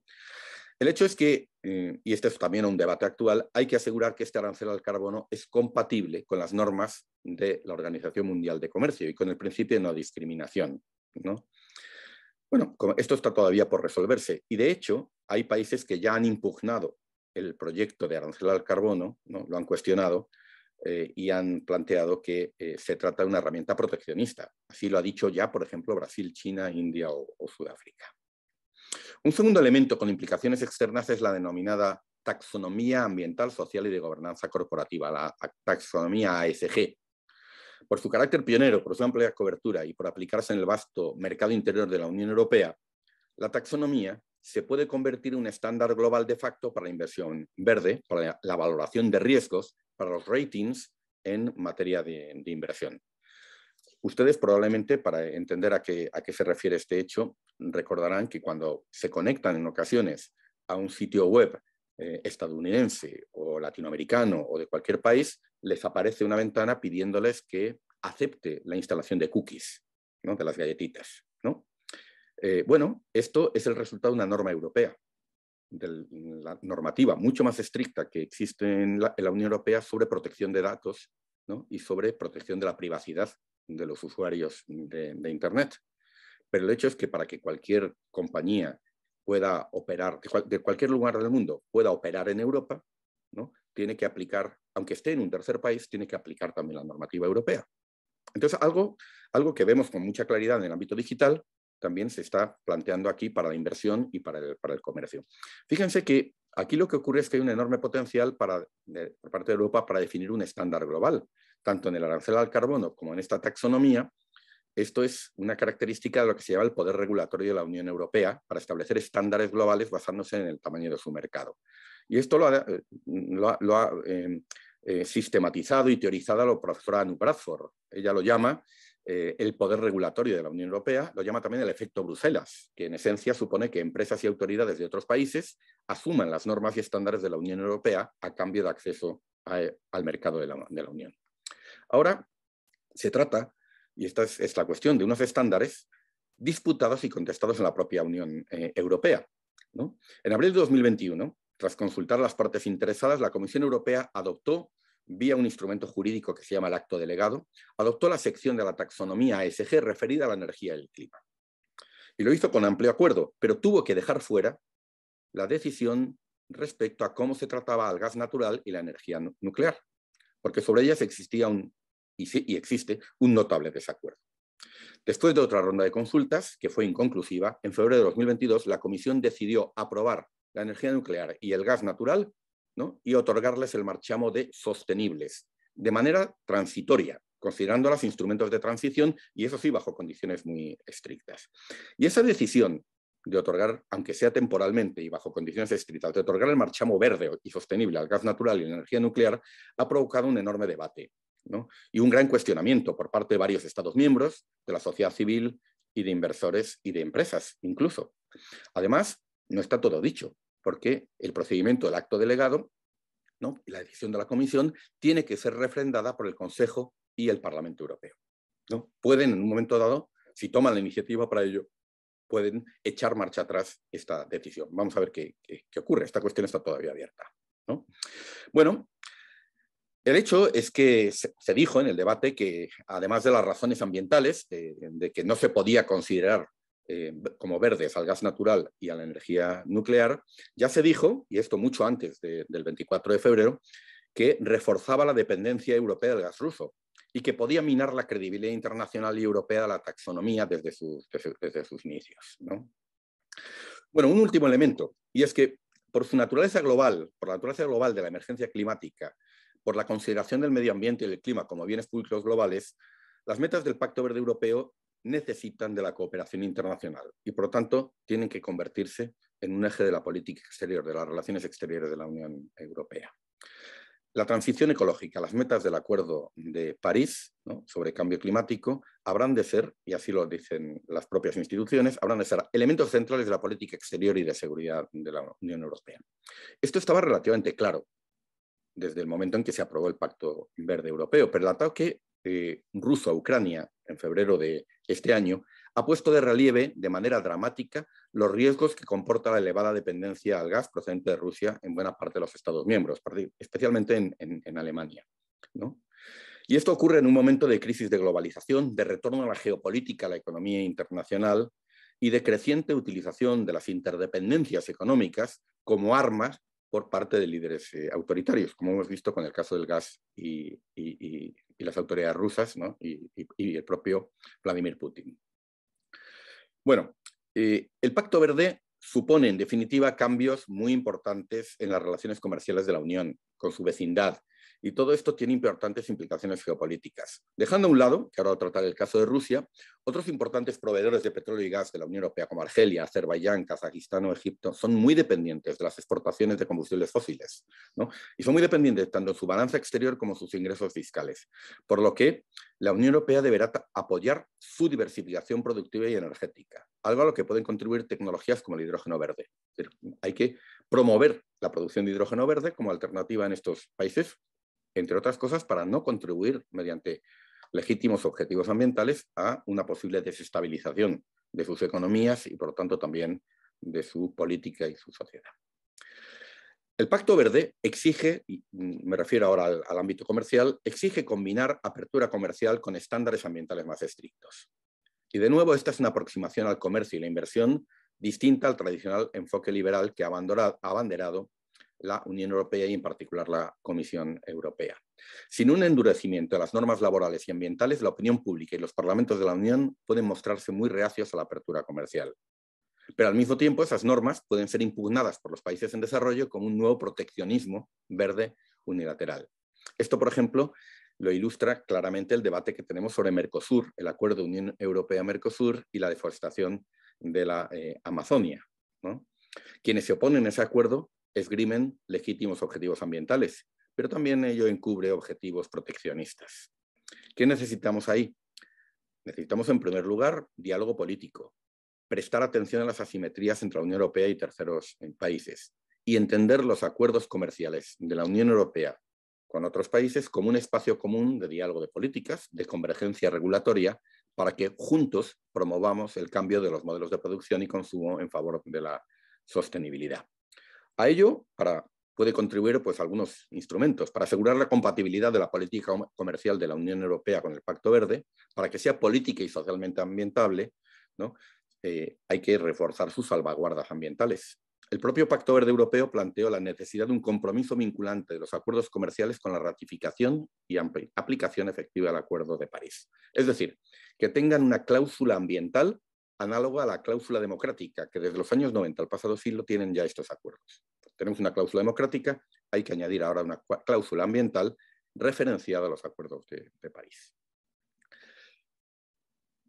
El hecho es que, y este es también un debate actual, hay que asegurar que este arancel al carbono es compatible con las normas de la Organización Mundial de Comercio y con el principio de no discriminación, ¿no? Bueno, esto está todavía por resolverse y, de hecho, hay países que ya han impugnado el proyecto de arancel al carbono, ¿no?, lo han cuestionado y han planteado que se trata de una herramienta proteccionista. Así lo ha dicho ya, por ejemplo, Brasil, China, India o Sudáfrica. Un segundo elemento con implicaciones externas es la denominada taxonomía ambiental, social y de gobernanza corporativa, la taxonomía ASG. Por su carácter pionero, por su amplia cobertura y por aplicarse en el vasto mercado interior de la Unión Europea, la taxonomía se puede convertir en un estándar global de facto para la inversión verde, para la valoración de riesgos, para los ratings en materia de inversión. Ustedes probablemente, para entender a qué se refiere este hecho, recordarán que cuando se conectan en ocasiones a un sitio web estadounidense o latinoamericano o de cualquier país, les aparece una ventana pidiéndoles que acepte la instalación de cookies, ¿no?, de las galletitas, ¿no? Bueno, esto es el resultado de una norma europea, de la normativa mucho más estricta que existe en la Unión Europea sobre protección de datos, ¿no?, y sobre protección de la privacidad de los usuarios de Internet. Pero el hecho es que para que cualquier compañía pueda operar, de cualquier lugar del mundo, pueda operar en Europa, ¿no?, tiene que aplicar, aunque esté en un tercer país, tiene que aplicar también la normativa europea. Entonces, algo que vemos con mucha claridad en el ámbito digital también se está planteando aquí para la inversión y para el comercio. Fíjense que aquí lo que ocurre es que hay un enorme potencial por parte de Europa para definir un estándar global, tanto en el arancel al carbono como en esta taxonomía. Esto es una característica de lo que se llama el poder regulatorio de la Unión Europea para establecer estándares globales basándose en el tamaño de su mercado. Y esto lo ha sistematizado y teorizado la profesora Anu Bradford. Ella lo llama el poder regulatorio de la Unión Europea, lo llama también el efecto Bruselas, que en esencia supone que empresas y autoridades de otros países asuman las normas y estándares de la Unión Europea a cambio de acceso al mercado de la Unión. Ahora se trata, y esta es la cuestión, de unos estándares disputados y contestados en la propia Unión Europea, ¿no? En abril de 2021, tras consultar a las partes interesadas, la Comisión Europea adoptó, vía un instrumento jurídico que se llama el acto delegado, adoptó la sección de la taxonomía ASG referida a la energía y el clima. Y lo hizo con amplio acuerdo, pero tuvo que dejar fuera la decisión respecto a cómo se trataba al gas natural y la energía nuclear, porque sobre ellas existía y existe un notable desacuerdo. Después de otra ronda de consultas, que fue inconclusiva, en febrero de 2022 la Comisión decidió aprobar la energía nuclear y el gas natural, ¿no?, y otorgarles el marchamo de sostenibles, de manera transitoria, considerándolas instrumentos de transición y eso sí, bajo condiciones muy estrictas. Y esa decisión de otorgar, aunque sea temporalmente y bajo condiciones estrictas, de otorgar el marchamo verde y sostenible al gas natural y la energía nuclear, ha provocado un enorme debate, ¿no?, y un gran cuestionamiento por parte de varios Estados miembros, de la sociedad civil y de inversores y de empresas incluso. Además, no está todo dicho, porque el procedimiento del acto delegado, ¿no?, y la decisión de la Comisión tiene que ser refrendada por el Consejo y el Parlamento Europeo, ¿no? Pueden, en un momento dado, si toman la iniciativa para ello, pueden echar marcha atrás esta decisión. Vamos a ver qué ocurre. Esta cuestión está todavía abierta, ¿no? Bueno, el hecho es que se dijo en el debate que, además de las razones ambientales, de que no se podía considerar como verdes al gas natural y a la energía nuclear, ya se dijo, y esto mucho antes del 24 de febrero, que reforzaba la dependencia europea del gas ruso y que podía minar la credibilidad internacional y europea de la taxonomía desde sus inicios, ¿no? Bueno, un último elemento, y es que por su naturaleza global, por la naturaleza global de la emergencia climática, por la consideración del medio ambiente y del clima como bienes públicos globales, las metas del Pacto Verde Europeo necesitan de la cooperación internacional y, por lo tanto, tienen que convertirse en un eje de la política exterior, de las relaciones exteriores de la Unión Europea. La transición ecológica, las metas del Acuerdo de París, ¿no?, sobre cambio climático, habrán de ser, y así lo dicen las propias instituciones, habrán de ser elementos centrales de la política exterior y de seguridad de la Unión Europea. Esto estaba relativamente claro desde el momento en que se aprobó el Pacto Verde Europeo, pero el ataque ruso a Ucrania en febrero de este año ha puesto de relieve de manera dramática los riesgos que comporta la elevada dependencia al gas procedente de Rusia en buena parte de los Estados miembros, especialmente en Alemania, ¿no? Y esto ocurre en un momento de crisis de globalización, de retorno a la geopolítica, a la economía internacional y de creciente utilización de las interdependencias económicas como armas por parte de líderes autoritarios, como hemos visto con el caso del gas y las autoridades rusas, ¿no?, y el propio Vladimir Putin. Bueno, el Pacto Verde supone, en definitiva, cambios muy importantes en las relaciones comerciales de la Unión con su vecindad, y todo esto tiene importantes implicaciones geopolíticas. Dejando a un lado, que ahora voy a tratar el caso de Rusia, otros importantes proveedores de petróleo y gas de la Unión Europea, como Argelia, Azerbaiyán, Kazajistán o Egipto, son muy dependientes de las exportaciones de combustibles fósiles, ¿no?, y son muy dependientes tanto en su balanza exterior como en sus ingresos fiscales, por lo que la Unión Europea deberá apoyar su diversificación productiva y energética, algo a lo que pueden contribuir tecnologías como el hidrógeno verde. Es decir, hay que promover la producción de hidrógeno verde como alternativa en estos países, entre otras cosas, para no contribuir mediante legítimos objetivos ambientales a una posible desestabilización de sus economías y, por lo tanto, también de su política y su sociedad. El Pacto Verde exige, y me refiero ahora al ámbito comercial, exige combinar apertura comercial con estándares ambientales más estrictos. Y, de nuevo, esta es una aproximación al comercio y la inversión distinta al tradicional enfoque liberal que ha abanderado la Unión Europea y en particular la Comisión Europea. Sin un endurecimiento de las normas laborales y ambientales, la opinión pública y los parlamentos de la Unión pueden mostrarse muy reacios a la apertura comercial. Pero al mismo tiempo esas normas pueden ser impugnadas por los países en desarrollo como un nuevo proteccionismo verde unilateral. Esto, por ejemplo, lo ilustra claramente el debate que tenemos sobre Mercosur, el acuerdo de Unión Europea-Mercosur y la deforestación de la Amazonia, ¿no? Quienes se oponen a ese acuerdo esgrimen legítimos objetivos ambientales, pero también ello encubre objetivos proteccionistas. ¿Qué necesitamos ahí? Necesitamos, en primer lugar, diálogo político, prestar atención a las asimetrías entre la Unión Europea y terceros países y entender los acuerdos comerciales de la Unión Europea con otros países como un espacio común de diálogo de políticas, de convergencia regulatoria, para que juntos promovamos el cambio de los modelos de producción y consumo en favor de la sostenibilidad. A ello puede contribuir pues, algunos instrumentos para asegurar la compatibilidad de la política comercial de la Unión Europea con el Pacto Verde, para que sea política y socialmente ambientable, ¿no? Hay que reforzar sus salvaguardas ambientales. El propio Pacto Verde Europeo planteó la necesidad de un compromiso vinculante de los acuerdos comerciales con la ratificación y aplicación efectiva del Acuerdo de París. Es decir, que tengan una cláusula ambiental análoga a la cláusula democrática, que desde los años 90 al pasado siglo tienen ya estos acuerdos. Tenemos una cláusula democrática, hay que añadir ahora una cláusula ambiental referenciada a los acuerdos de París.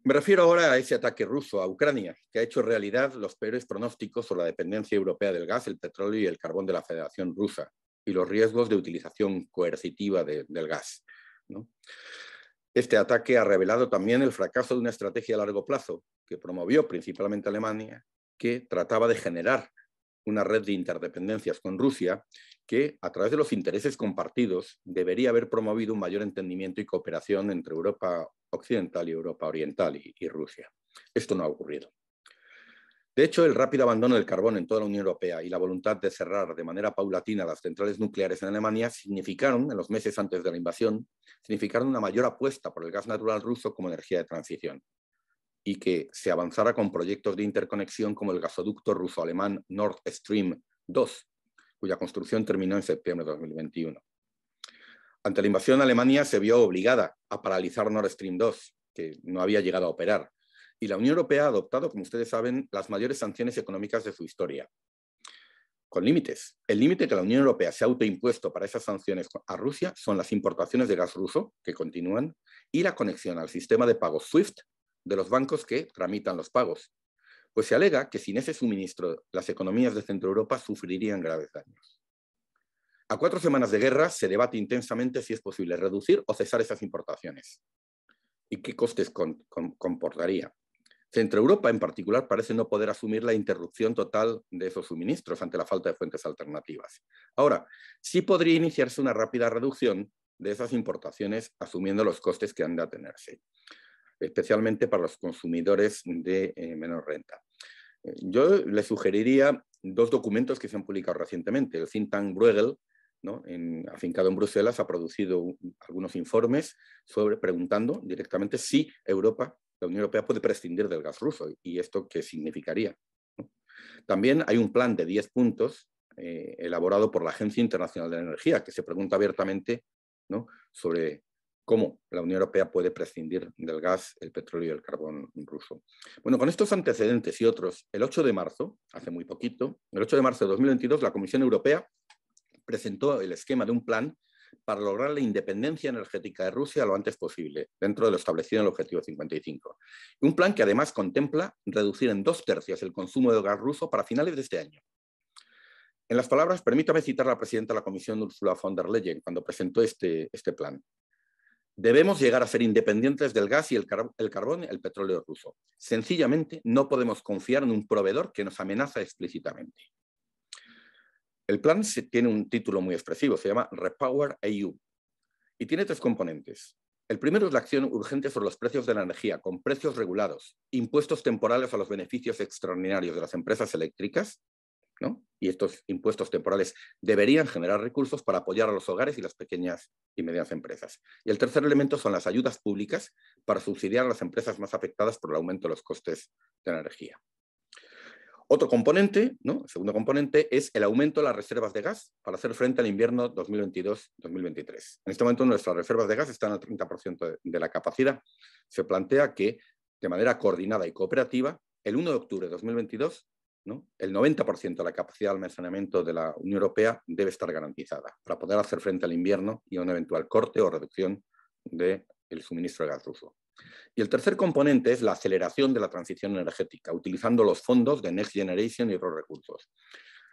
Me refiero ahora a ese ataque ruso a Ucrania, que ha hecho realidad los peores pronósticos sobre la dependencia europea del gas, el petróleo y el carbón de la Federación Rusa y los riesgos de utilización coercitiva del gas, ¿no? Este ataque ha revelado también el fracaso de una estrategia a largo plazo que promovió principalmente Alemania, que trataba de generar una red de interdependencias con Rusia que, a través de los intereses compartidos, debería haber promovido un mayor entendimiento y cooperación entre Europa Occidental y Europa Oriental y Rusia. Esto no ha ocurrido. De hecho, el rápido abandono del carbón en toda la Unión Europea y la voluntad de cerrar de manera paulatina las centrales nucleares en Alemania significaron, en los meses antes de la invasión, significaron una mayor apuesta por el gas natural ruso como energía de transición, y que se avanzara con proyectos de interconexión como el gasoducto ruso-alemán Nord Stream 2, cuya construcción terminó en septiembre de 2021. Ante la invasión, Alemania se vio obligada a paralizar Nord Stream 2, que no había llegado a operar, y la Unión Europea ha adoptado, como ustedes saben, las mayores sanciones económicas de su historia, con límites. El límite que la Unión Europea se ha autoimpuesto para esas sanciones a Rusia son las importaciones de gas ruso, que continúan, y la conexión al sistema de pagos SWIFT de los bancos que tramitan los pagos. Pues se alega que sin ese suministro las economías de Centro Europa sufrirían graves daños. A 4 semanas de guerra se debate intensamente si es posible reducir o cesar esas importaciones y qué costes comportaría. Centro Europa, en particular, parece no poder asumir la interrupción total de esos suministros ante la falta de fuentes alternativas. Ahora, sí podría iniciarse una rápida reducción de esas importaciones asumiendo los costes que han de atenerse, especialmente para los consumidores de menor renta. Yo le sugeriría 2 documentos que se han publicado recientemente. El think tank Bruegel, ¿no?, afincado en Bruselas, ha producido algunos informes preguntando directamente si la Unión Europea puede prescindir del gas ruso y esto qué significaría, ¿no? También hay un plan de 10 puntos elaborado por la Agencia Internacional de la Energía que se pregunta abiertamente, ¿no?, sobre cómo la Unión Europea puede prescindir del gas, el petróleo y el carbón ruso. Bueno, con estos antecedentes y otros, el 8 de marzo, hace muy poquito, el 8 de marzo de 2022, la Comisión Europea presentó el esquema de un plan para lograr la independencia energética de Rusia lo antes posible, dentro de lo establecido en el Objetivo 55. Un plan que además contempla reducir en 2/3 el consumo de gas ruso para finales de este año. En las palabras, permítame citar a la presidenta de la Comisión, Ursula von der Leyen, cuando presentó este plan. Debemos llegar a ser independientes del gas y el carbón y el petróleo ruso. Sencillamente, no podemos confiar en un proveedor que nos amenaza explícitamente. El plan tiene un título muy expresivo, se llama Repower EU, y tiene 3 componentes. El primero es la acción urgente sobre los precios de la energía, con precios regulados, impuestos temporales a los beneficios extraordinarios de las empresas eléctricas, ¿no? Y estos impuestos temporales deberían generar recursos para apoyar a los hogares y las pequeñas y medianas empresas. Y el tercer elemento son las ayudas públicas para subsidiar a las empresas más afectadas por el aumento de los costes de la energía. Otro componente, ¿no?, el segundo componente, es el aumento de las reservas de gas para hacer frente al invierno 2022-2023. En este momento nuestras reservas de gas están al 30% de la capacidad. Se plantea que, de manera coordinada y cooperativa, el 1 de octubre de 2022, ¿no?, el 90% de la capacidad de almacenamiento de la Unión Europea debe estar garantizada para poder hacer frente al invierno y a un eventual corte o reducción del suministro de gas ruso. Y el tercer componente es la aceleración de la transición energética, utilizando los fondos de Next Generation y otros recursos.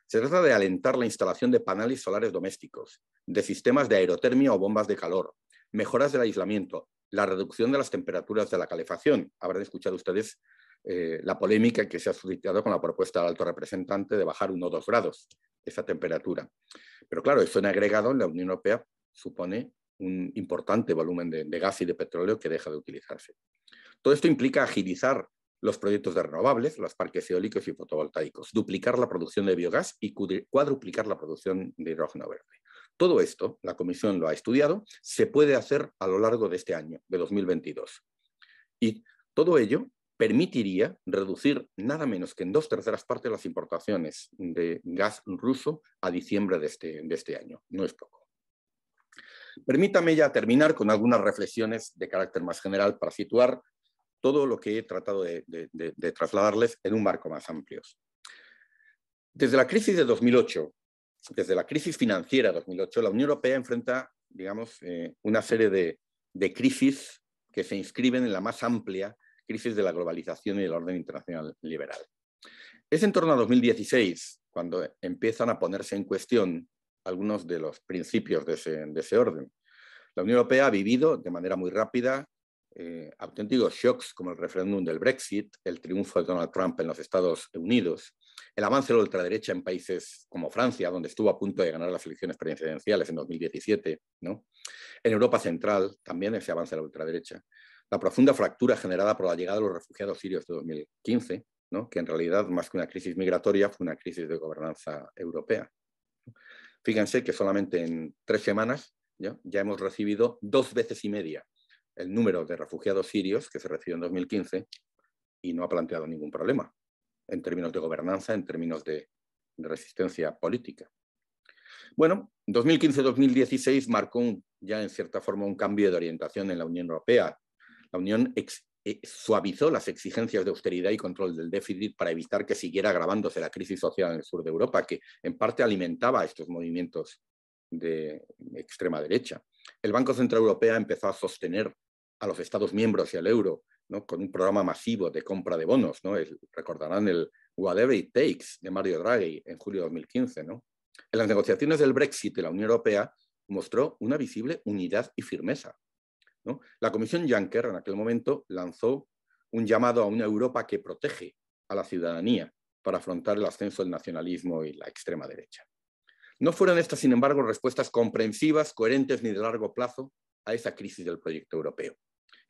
Se trata de alentar la instalación de paneles solares domésticos, de sistemas de aerotermia o bombas de calor, mejoras del aislamiento, la reducción de las temperaturas de la calefacción. Habrán escuchado ustedes la polémica que se ha suscitado con la propuesta del alto representante de bajar 1 o 2 grados esa temperatura. Pero claro, eso en agregado en la Unión Europea supone un importante volumen de gas y de petróleo que deja de utilizarse. Todo esto implica agilizar los proyectos de renovables, los parques eólicos y fotovoltaicos, duplicar la producción de biogás y cuadruplicar la producción de hidrógeno verde. Todo esto, la Comisión lo ha estudiado, se puede hacer a lo largo de este año, de 2022. Y todo ello permitiría reducir nada menos que en 2/3 partes las importaciones de gas ruso a diciembre de este año. No es poco. Permítame ya terminar con algunas reflexiones de carácter más general para situar todo lo que he tratado de trasladarles en un marco más amplio. Desde la crisis de 2008, desde la crisis financiera de 2008, la Unión Europea enfrenta, digamos, una serie de crisis que se inscriben en la más amplia crisis de la globalización y del orden internacional liberal. Es en torno a 2016 cuando empiezan a ponerse en cuestión algunos de los principios de ese orden. La Unión Europea ha vivido de manera muy rápida auténticos shocks como el referéndum del Brexit, el triunfo de Donald Trump en los Estados Unidos, el avance de la ultraderecha en países como Francia, donde estuvo a punto de ganar las elecciones presidenciales en 2017, ¿no? En Europa Central también ese avance de la ultraderecha, la profunda fractura generada por la llegada de los refugiados sirios de 2015, ¿no? Que en realidad más que una crisis migratoria fue una crisis de gobernanza europea. Fíjense que solamente en 3 semanas ya hemos recibido 2 veces y media el número de refugiados sirios que se recibió en 2015 y no ha planteado ningún problema en términos de gobernanza, en términos de resistencia política. Bueno, 2015-2016 marcó ya en cierta forma un cambio de orientación en la Unión Europea. La Unión suavizó las exigencias de austeridad y control del déficit para evitar que siguiera agravándose la crisis social en el sur de Europa, que en parte alimentaba estos movimientos de extrema derecha. El Banco Central Europeo empezó a sostener a los Estados miembros y al euro, ¿no? Con un programa masivo de compra de bonos, ¿no? Recordarán el Whatever It Takes de Mario Draghi en julio de 2015, ¿no? En las negociaciones del Brexit de la Unión Europea mostró una visible unidad y firmeza, ¿no? La Comisión Juncker en aquel momento lanzó un llamado a una Europa que protege a la ciudadanía para afrontar el ascenso del nacionalismo y la extrema derecha. No fueron estas, sin embargo, respuestas comprensivas, coherentes ni de largo plazo a esa crisis del proyecto europeo.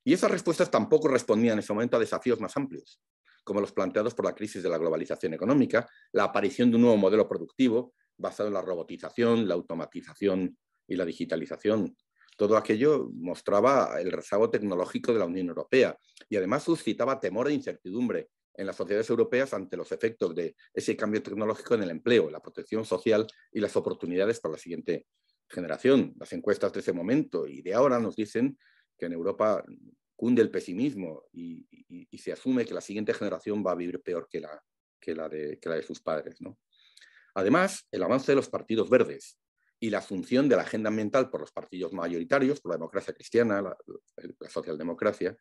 Y esas respuestas tampoco respondían en ese momento a desafíos más amplios, como los planteados por la crisis de la globalización económica, la aparición de un nuevo modelo productivo basado en la robotización, la automatización y la digitalización. Todo aquello mostraba el rezago tecnológico de la Unión Europea y además suscitaba temor e incertidumbre en las sociedades europeas ante los efectos de ese cambio tecnológico en el empleo, la protección social y las oportunidades para la siguiente generación. Las encuestas de ese momento y de ahora nos dicen que en Europa cunde el pesimismo y se asume que la siguiente generación va a vivir peor que la de sus padres, ¿no? Además, el avance de los partidos verdes y la asunción de la agenda ambiental por los partidos mayoritarios, por la democracia cristiana, la socialdemocracia,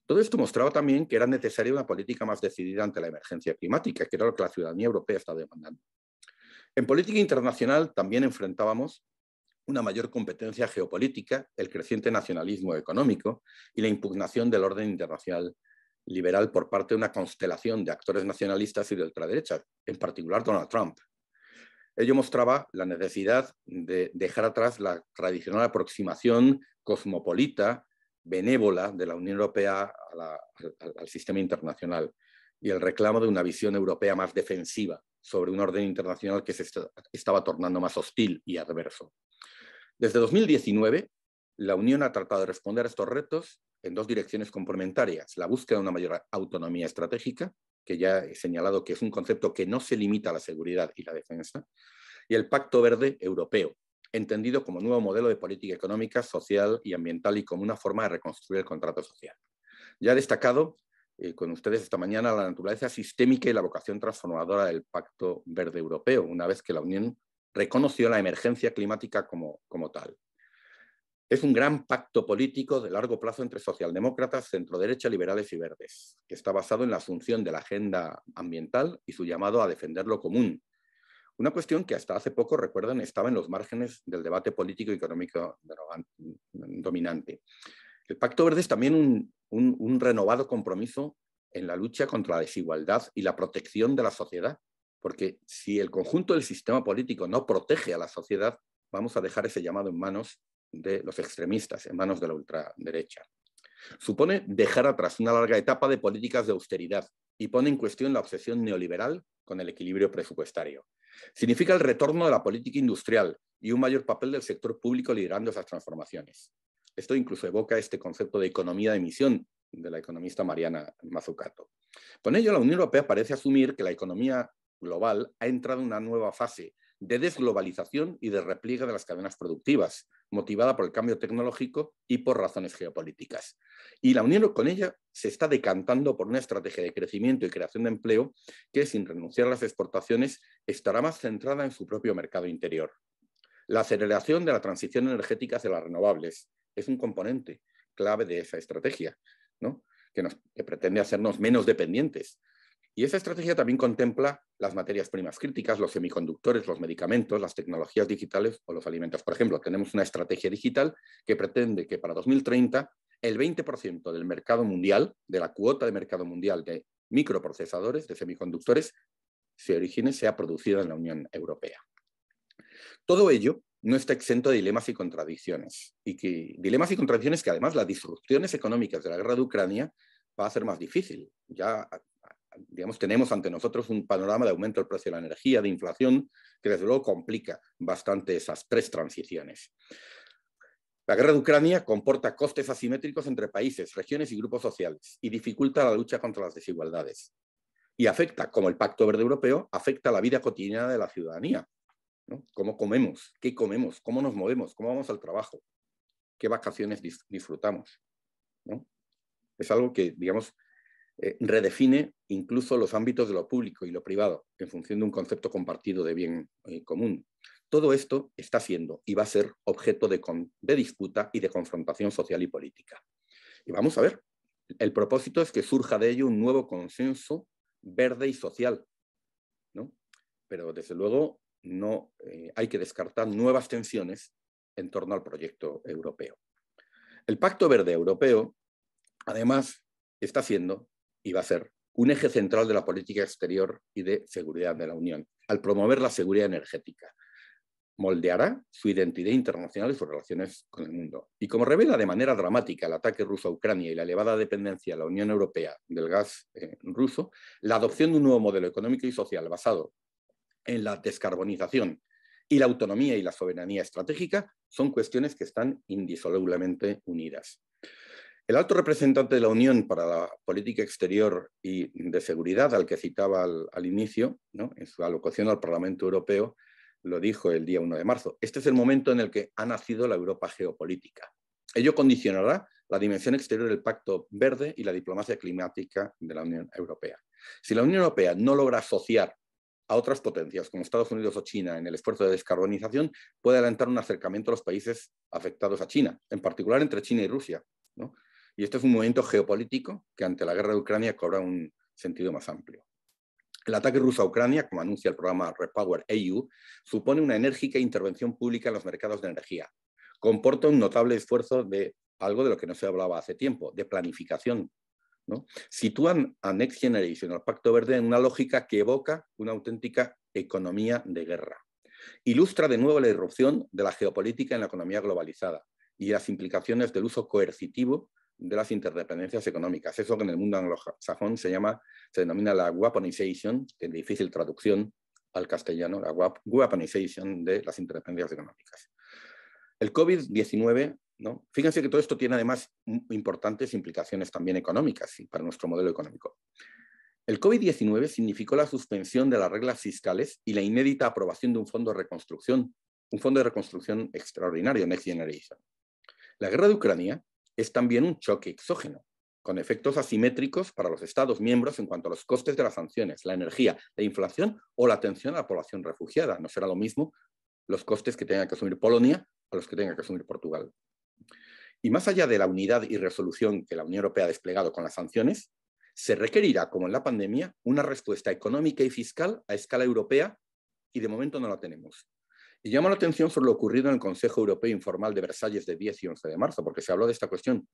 todo esto mostraba también que era necesaria una política más decidida ante la emergencia climática, que era lo que la ciudadanía europea estaba demandando. En política internacional también enfrentábamos una mayor competencia geopolítica, el creciente nacionalismo económico y la impugnación del orden internacional liberal por parte de una constelación de actores nacionalistas y de ultraderecha, en particular Donald Trump. Ello mostraba la necesidad de dejar atrás la tradicional aproximación cosmopolita, benévola de la Unión Europea al sistema internacional y el reclamo de una visión europea más defensiva sobre un orden internacional que se estaba tornando más hostil y adverso. Desde 2019, la Unión ha tratado de responder a estos retos en 2 direcciones complementarias. La búsqueda de una mayor autonomía estratégica, que ya he señalado que es un concepto que no se limita a la seguridad y la defensa, y el Pacto Verde Europeo, entendido como nuevo modelo de política económica, social y ambiental y como una forma de reconstruir el contrato social. Ya he destacado con ustedes esta mañana la naturaleza sistémica y la vocación transformadora del Pacto Verde Europeo, una vez que la Unión reconoció la emergencia climática como tal. Es un gran pacto político de largo plazo entre socialdemócratas, centroderecha, liberales y verdes, que está basado en la asunción de la agenda ambiental y su llamado a defender lo común. Una cuestión que hasta hace poco, recuerdan, estaba en los márgenes del debate político y económico dominante. El Pacto Verde es también un renovado compromiso en la lucha contra la desigualdad y la protección de la sociedad, porque si el conjunto del sistema político no protege a la sociedad, vamos a dejar ese llamado en manos de los extremistas, en manos de la ultraderecha. Supone dejar atrás una larga etapa de políticas de austeridad y pone en cuestión la obsesión neoliberal con el equilibrio presupuestario. Significa el retorno de la política industrial y un mayor papel del sector público liderando esas transformaciones. Esto incluso evoca este concepto de economía de emisión de la economista Mariana Mazzucato. Con ello, la Unión Europea parece asumir que la economía global ha entrado en una nueva fase de desglobalización y de repliegue de las cadenas productivas, motivada por el cambio tecnológico y por razones geopolíticas. Y la Unión con ella se está decantando por una estrategia de crecimiento y creación de empleo que, sin renunciar a las exportaciones, estará más centrada en su propio mercado interior. La aceleración de la transición energética hacia las renovables es un componente clave de esa estrategia, ¿no? que pretende hacernos menos dependientes. Y esa estrategia también contempla las materias primas críticas, los semiconductores, los medicamentos, las tecnologías digitales o los alimentos. Por ejemplo, tenemos una estrategia digital que pretende que para 2030 el 20% del mercado mundial, de la cuota de mercado mundial de microprocesadores, de semiconductores, sea producida en la Unión Europea. Todo ello no está exento de dilemas y contradicciones. Dilemas y contradicciones que además las disrupciones económicas de la guerra de Ucrania va a hacer más difícil. Ya digamos, tenemos ante nosotros un panorama de aumento del precio de la energía, de inflación, que desde luego complica bastante esas tres transiciones. La guerra de Ucrania comporta costes asimétricos entre países, regiones y grupos sociales y dificulta la lucha contra las desigualdades. Y afecta, como el Pacto Verde Europeo, afecta la vida cotidiana de la ciudadanía, ¿no? ¿Cómo comemos? ¿Qué comemos? ¿Cómo nos movemos? ¿Cómo vamos al trabajo? ¿Qué vacaciones disfrutamos? ¿No? Es algo que, digamos, redefine incluso los ámbitos de lo público y lo privado en función de un concepto compartido de bien común. Todo esto está siendo y va a ser objeto de disputa y de confrontación social y política. Y vamos a ver, el propósito es que surja de ello un nuevo consenso verde y social, ¿no? Pero desde luego no hay que descartar nuevas tensiones en torno al proyecto europeo. El Pacto Verde Europeo, además, está siendo y va a ser un eje central de la política exterior y de seguridad de la Unión, al promover la seguridad energética. Moldeará su identidad internacional y sus relaciones con el mundo. Y como revela de manera dramática el ataque ruso a Ucrania y la elevada dependencia de la Unión Europea del gas ruso, la adopción de un nuevo modelo económico y social basado en la descarbonización y la autonomía y la soberanía estratégica son cuestiones que están indisolublemente unidas. El alto representante de la Unión para la política exterior y de seguridad, al que citaba al inicio, ¿no?, en su alocución al Parlamento Europeo, lo dijo el día 1 de marzo. Este es el momento en el que ha nacido la Europa geopolítica. Ello condicionará la dimensión exterior del Pacto Verde y la diplomacia climática de la Unión Europea. Si la Unión Europea no logra asociar a otras potencias como Estados Unidos o China en el esfuerzo de descarbonización, puede adelantar un acercamiento a los países afectados a China, en particular entre China y Rusia, ¿no? Y este es un movimiento geopolítico que ante la guerra de Ucrania cobra un sentido más amplio. El ataque ruso a Ucrania, como anuncia el programa Repower EU, supone una enérgica intervención pública en los mercados de energía. Comporta un notable esfuerzo de algo de lo que no se hablaba hace tiempo, de planificación, ¿no? Sitúan a Next Generation, al Pacto Verde, en una lógica que evoca una auténtica economía de guerra. Ilustra de nuevo la irrupción de la geopolítica en la economía globalizada y las implicaciones del uso coercitivo de las interdependencias económicas. Eso que en el mundo anglosajón se denomina la weaponization, que es difícil traducción al castellano, la weaponization de las interdependencias económicas. El COVID-19, ¿no? Fíjense que todo esto tiene además importantes implicaciones también económicas y para nuestro modelo económico. El COVID-19 significó la suspensión de las reglas fiscales y la inédita aprobación de un fondo de reconstrucción extraordinario, Next Generation. La guerra de Ucrania es también un choque exógeno, con efectos asimétricos para los Estados miembros en cuanto a los costes de las sanciones, la energía, la inflación o la atención a la población refugiada. No será lo mismo los costes que tenga que asumir Polonia a los que tenga que asumir Portugal. Y más allá de la unidad y resolución que la Unión Europea ha desplegado con las sanciones, se requerirá, como en la pandemia, una respuesta económica y fiscal a escala europea y de momento no la tenemos. Y llama la atención sobre lo ocurrido en el Consejo Europeo Informal de Versalles de 10 y 11 de marzo, porque se habló de esta cuestión,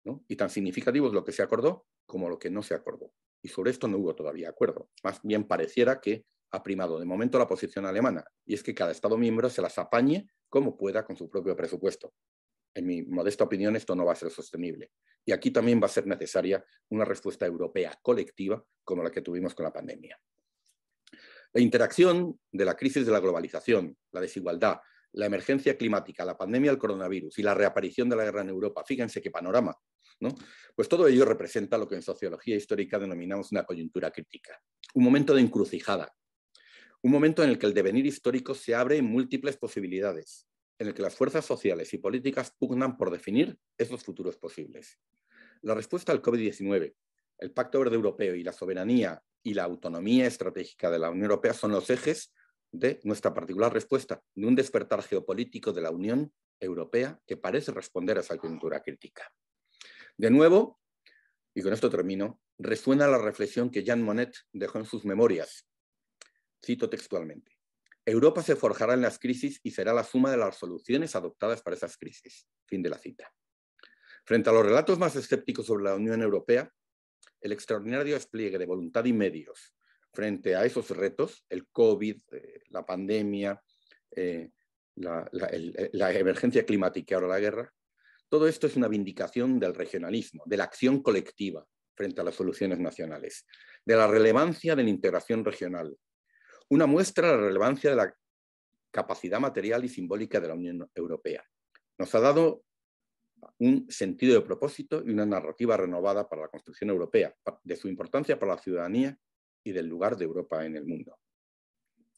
¿no? Y tan significativo es lo que se acordó como lo que no se acordó. Y sobre esto no hubo todavía acuerdo. Más bien pareciera que ha primado de momento la posición alemana, y es que cada Estado miembro se las apañe como pueda con su propio presupuesto. en mi modesta opinión, esto no va a ser sostenible. Y aquí también va a ser necesaria una respuesta europea colectiva como la que tuvimos con la pandemia. La interacción de la crisis de la globalización, la desigualdad, la emergencia climática, la pandemia del coronavirus y la reaparición de la guerra en Europa, fíjense qué panorama, ¿no? Pues todo ello representa lo que en sociología histórica denominamos una coyuntura crítica, un momento de encrucijada, un momento en el que el devenir histórico se abre en múltiples posibilidades, en el que las fuerzas sociales y políticas pugnan por definir esos futuros posibles. La respuesta al COVID-19, el Pacto Verde Europeo y la soberanía y la autonomía estratégica de la Unión Europea son los ejes de nuestra particular respuesta, de un despertar geopolítico de la Unión Europea que parece responder a esa coyuntura crítica. De nuevo, y con esto termino, resuena la reflexión que Jean Monnet dejó en sus memorias. Cito textualmente: Europa se forjará en las crisis y será la suma de las soluciones adoptadas para esas crisis. Fin de la cita. Frente a los relatos más escépticos sobre la Unión Europea, el extraordinario despliegue de voluntad y medios frente a esos retos, el COVID, la pandemia, la emergencia climática y ahora la guerra, todo esto es una vindicación del regionalismo, de la acción colectiva frente a las soluciones nacionales, de la relevancia de la integración regional, una muestra de la relevancia de la capacidad material y simbólica de la Unión Europea. Nos ha dado un sentido de propósito y una narrativa renovada para la construcción europea, de su importancia para la ciudadanía y del lugar de Europa en el mundo.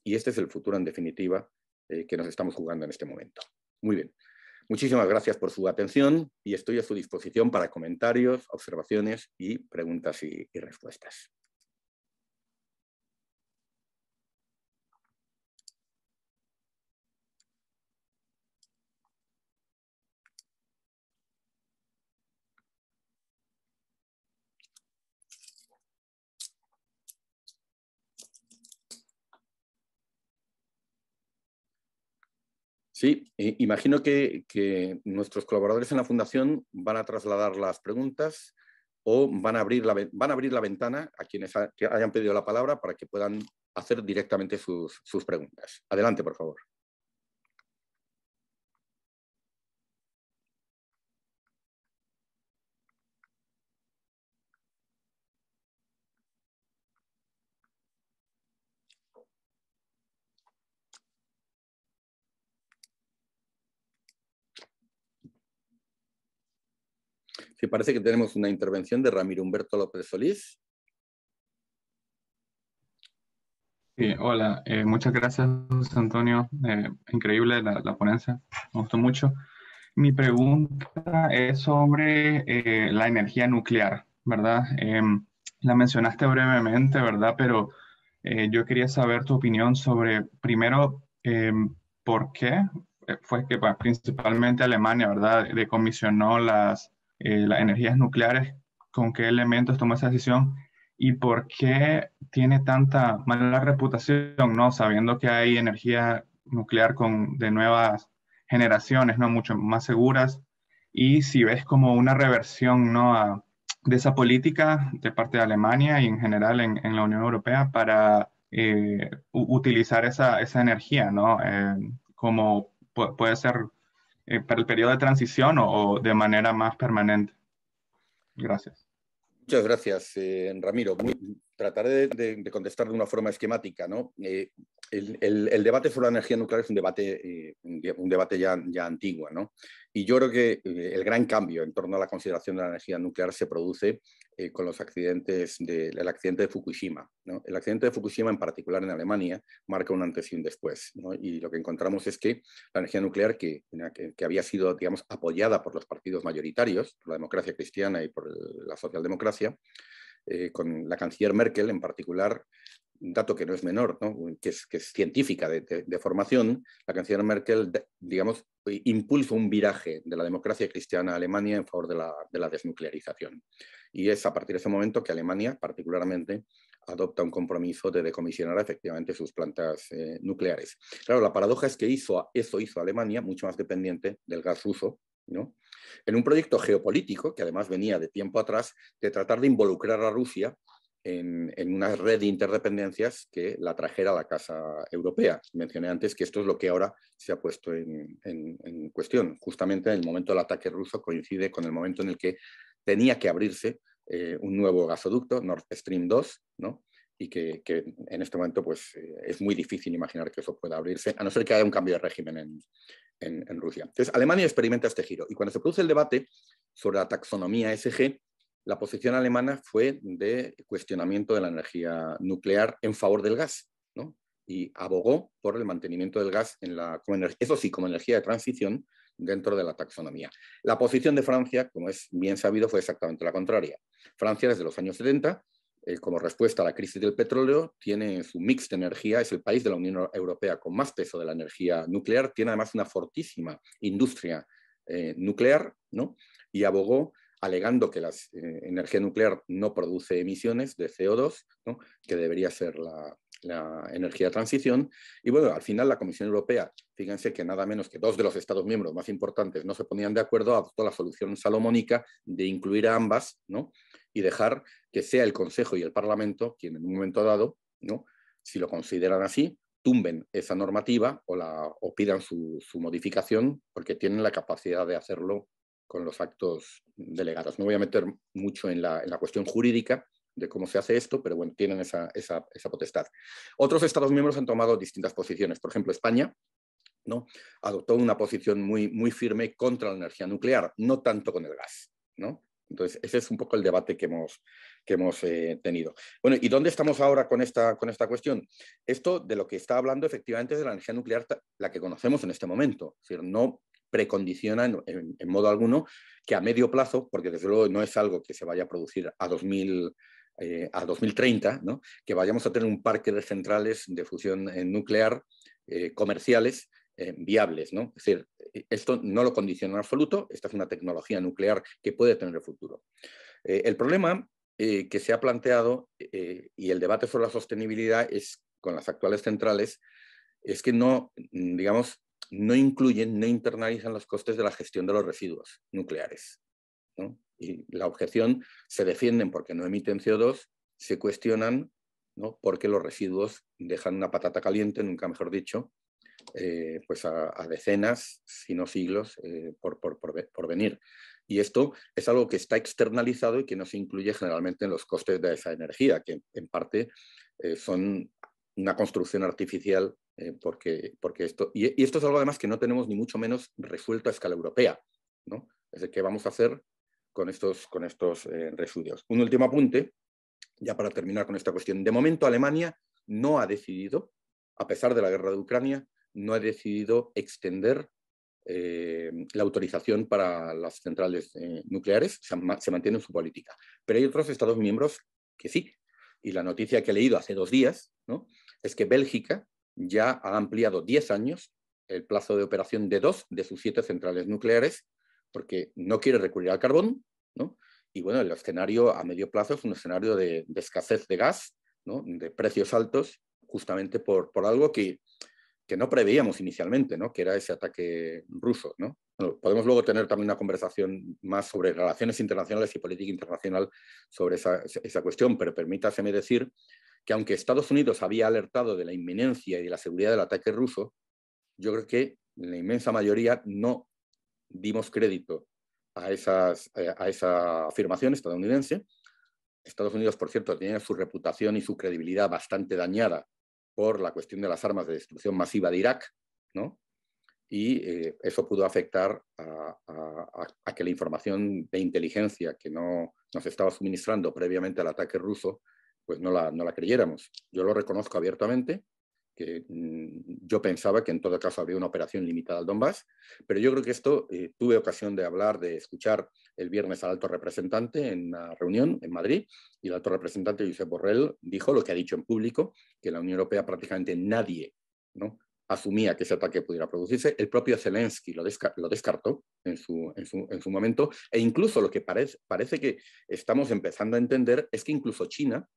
Y este es el futuro, en definitiva, que nos estamos jugando en este momento. Muy bien. Muchísimas gracias por su atención y estoy a su disposición para comentarios, observaciones y preguntas y respuestas. Sí, imagino que nuestros colaboradores en la Fundación van a trasladar las preguntas o van a abrir la ventana a quienes que hayan pedido la palabra para que puedan hacer directamente sus preguntas. Adelante, por favor. Sí, parece que tenemos una intervención de Ramiro Humberto López Solís. Sí, hola, muchas gracias, José Antonio. Increíble la ponencia, me gustó mucho. Mi pregunta es sobre la energía nuclear, ¿verdad? La mencionaste brevemente, ¿verdad? Pero yo quería saber tu opinión sobre, primero, por qué fue que pues, principalmente Alemania, ¿verdad?, decomisionó las energías nucleares, con qué elementos tomó esa decisión y por qué tiene tanta mala reputación, ¿no? Sabiendo que hay energía nuclear de nuevas generaciones, ¿no? Mucho más seguras. Y si ves como una reversión, ¿no? De esa política de parte de Alemania y en general en la Unión Europea para utilizar esa energía, ¿no? Como puede ser para el periodo de transición o de manera más permanente. Gracias. Muchas gracias, Ramiro. Trataré de contestar de una forma esquemática, ¿no? El debate sobre la energía nuclear es un debate ya antiguo, ¿no? Y yo creo que el gran cambio en torno a la consideración de la energía nuclear se produce con los accidentes, el accidente de Fukushima, ¿no? El accidente de Fukushima, en particular en Alemania, marca un antes y un después, ¿no? Y lo que encontramos es que la energía nuclear, que había sido, digamos, apoyada por los partidos mayoritarios, por la democracia cristiana y por la socialdemocracia, con la canciller Merkel en particular, un dato que no es menor, ¿no? que es científica de formación, la canciller Merkel, digamos, impulsa un viraje de la democracia cristiana a Alemania en favor de la desnuclearización. Y es a partir de ese momento que Alemania, particularmente, adopta un compromiso de decomisionar efectivamente sus plantas nucleares. Claro, la paradoja es que eso hizo Alemania mucho más dependiente del gas ruso, ¿no? En un proyecto geopolítico, que además venía de tiempo atrás, de tratar de involucrar a Rusia en una red de interdependencias que la trajera a la casa europea. Mencioné antes que esto es lo que ahora se ha puesto en cuestión. Justamente el momento del ataque ruso coincide con el momento en el que tenía que abrirse un nuevo gasoducto, Nord Stream 2, ¿no? Y que en este momento pues, es muy difícil imaginar que eso pueda abrirse, a no ser que haya un cambio de régimen en Rusia. Entonces, Alemania experimenta este giro. Y cuando se produce el debate sobre la taxonomía ESG, la posición alemana fue de cuestionamiento de la energía nuclear en favor del gas, ¿no? Y abogó por el mantenimiento del gas, eso sí, como energía de transición dentro de la taxonomía. La posición de Francia, como es bien sabido, fue exactamente la contraria. Francia, desde los años 70, como respuesta a la crisis del petróleo, tiene su mix de energía, es el país de la Unión Europea con más peso de la energía nuclear, tiene además una fortísima industria nuclear, ¿no? Y abogó, alegando que la energía nuclear no produce emisiones de CO2, ¿no? Que debería ser la energía de transición. Y bueno, al final la Comisión Europea, fíjense que nada menos que 2 de los Estados miembros más importantes no se ponían de acuerdo, adoptó la solución salomónica de incluir a ambas, ¿no? Y dejar que sea el Consejo y el Parlamento quien en un momento dado, ¿no? Si lo consideran así, tumben esa normativa o pidan su modificación, porque tienen la capacidad de hacerlo con los actos delegados. No voy a meter mucho en la cuestión jurídica de cómo se hace esto, pero bueno, tienen esa potestad. Otros Estados miembros han tomado distintas posiciones. Por ejemplo, España, ¿no? Adoptó una posición muy, muy firme contra la energía nuclear, no tanto con el gas, ¿no? Entonces, ese es un poco el debate que hemos tenido. Bueno, ¿y dónde estamos ahora con esta cuestión? Esto de lo que está hablando efectivamente es de la energía nuclear, la que conocemos en este momento. Es decir, no precondiciona en modo alguno que a medio plazo, porque desde luego no es algo que se vaya a producir a 2030, ¿no? Que vayamos a tener un parque de centrales de fusión nuclear comerciales viables, ¿no? Es decir, esto no lo condiciona en absoluto, esta es una tecnología nuclear que puede tener el futuro. El problema que se ha planteado y el debate sobre la sostenibilidad es con las actuales centrales es que no, digamos, no incluyen, no internalizan los costes de la gestión de los residuos nucleares, ¿no? Y la objeción se defienden porque no emiten CO2, se cuestionan, ¿no? Porque los residuos dejan una patata caliente, nunca mejor dicho, pues a decenas, si no siglos, por venir. Y esto es algo que está externalizado y que no se incluye generalmente en los costes de esa energía, que en parte son una construcción artificial, porque esto, y esto es algo además que no tenemos ni mucho menos resuelto a escala europea, ¿no? Es decir, ¿qué vamos a hacer con estos residuos? Un último apunte, ya para terminar con esta cuestión. De momento, Alemania no ha decidido, a pesar de la guerra de Ucrania, no ha decidido extender la autorización para las centrales nucleares, se mantiene en su política. Pero hay otros Estados miembros que sí. Y la noticia que he leído hace 2 días, ¿no? Es que Bélgica ya ha ampliado 10 años el plazo de operación de 2 de sus 7 centrales nucleares, porque no quiere recurrir al carbón, ¿no? Y bueno, el escenario a medio plazo es un escenario de escasez de gas, ¿no? De precios altos, justamente por algo que no preveíamos inicialmente, ¿no? Que era ese ataque ruso, ¿no? Bueno, podemos luego tener también una conversación más sobre relaciones internacionales y política internacional sobre esa cuestión, pero permítaseme decir que aunque Estados Unidos había alertado de la inminencia y de la seguridad del ataque ruso, yo creo que la inmensa mayoría no dimos crédito a esa afirmación estadounidense. Estados Unidos, por cierto, tenía su reputación y su credibilidad bastante dañada por la cuestión de las armas de destrucción masiva de Irak, ¿no? Y eso pudo afectar a que la información de inteligencia que no nos estaba suministrando previamente al ataque ruso, pues no la creyéramos. Yo lo reconozco abiertamente, que yo pensaba que en todo caso había una operación limitada al Donbass, pero yo creo que esto, tuve ocasión de escuchar el viernes al alto representante en una reunión en Madrid, y el alto representante Josep Borrell dijo lo que ha dicho en público, que en la Unión Europea prácticamente nadie, ¿no?, asumía que ese ataque pudiera producirse. El propio Zelensky lo descartó en su momento, e incluso lo que parece que estamos empezando a entender es que incluso China,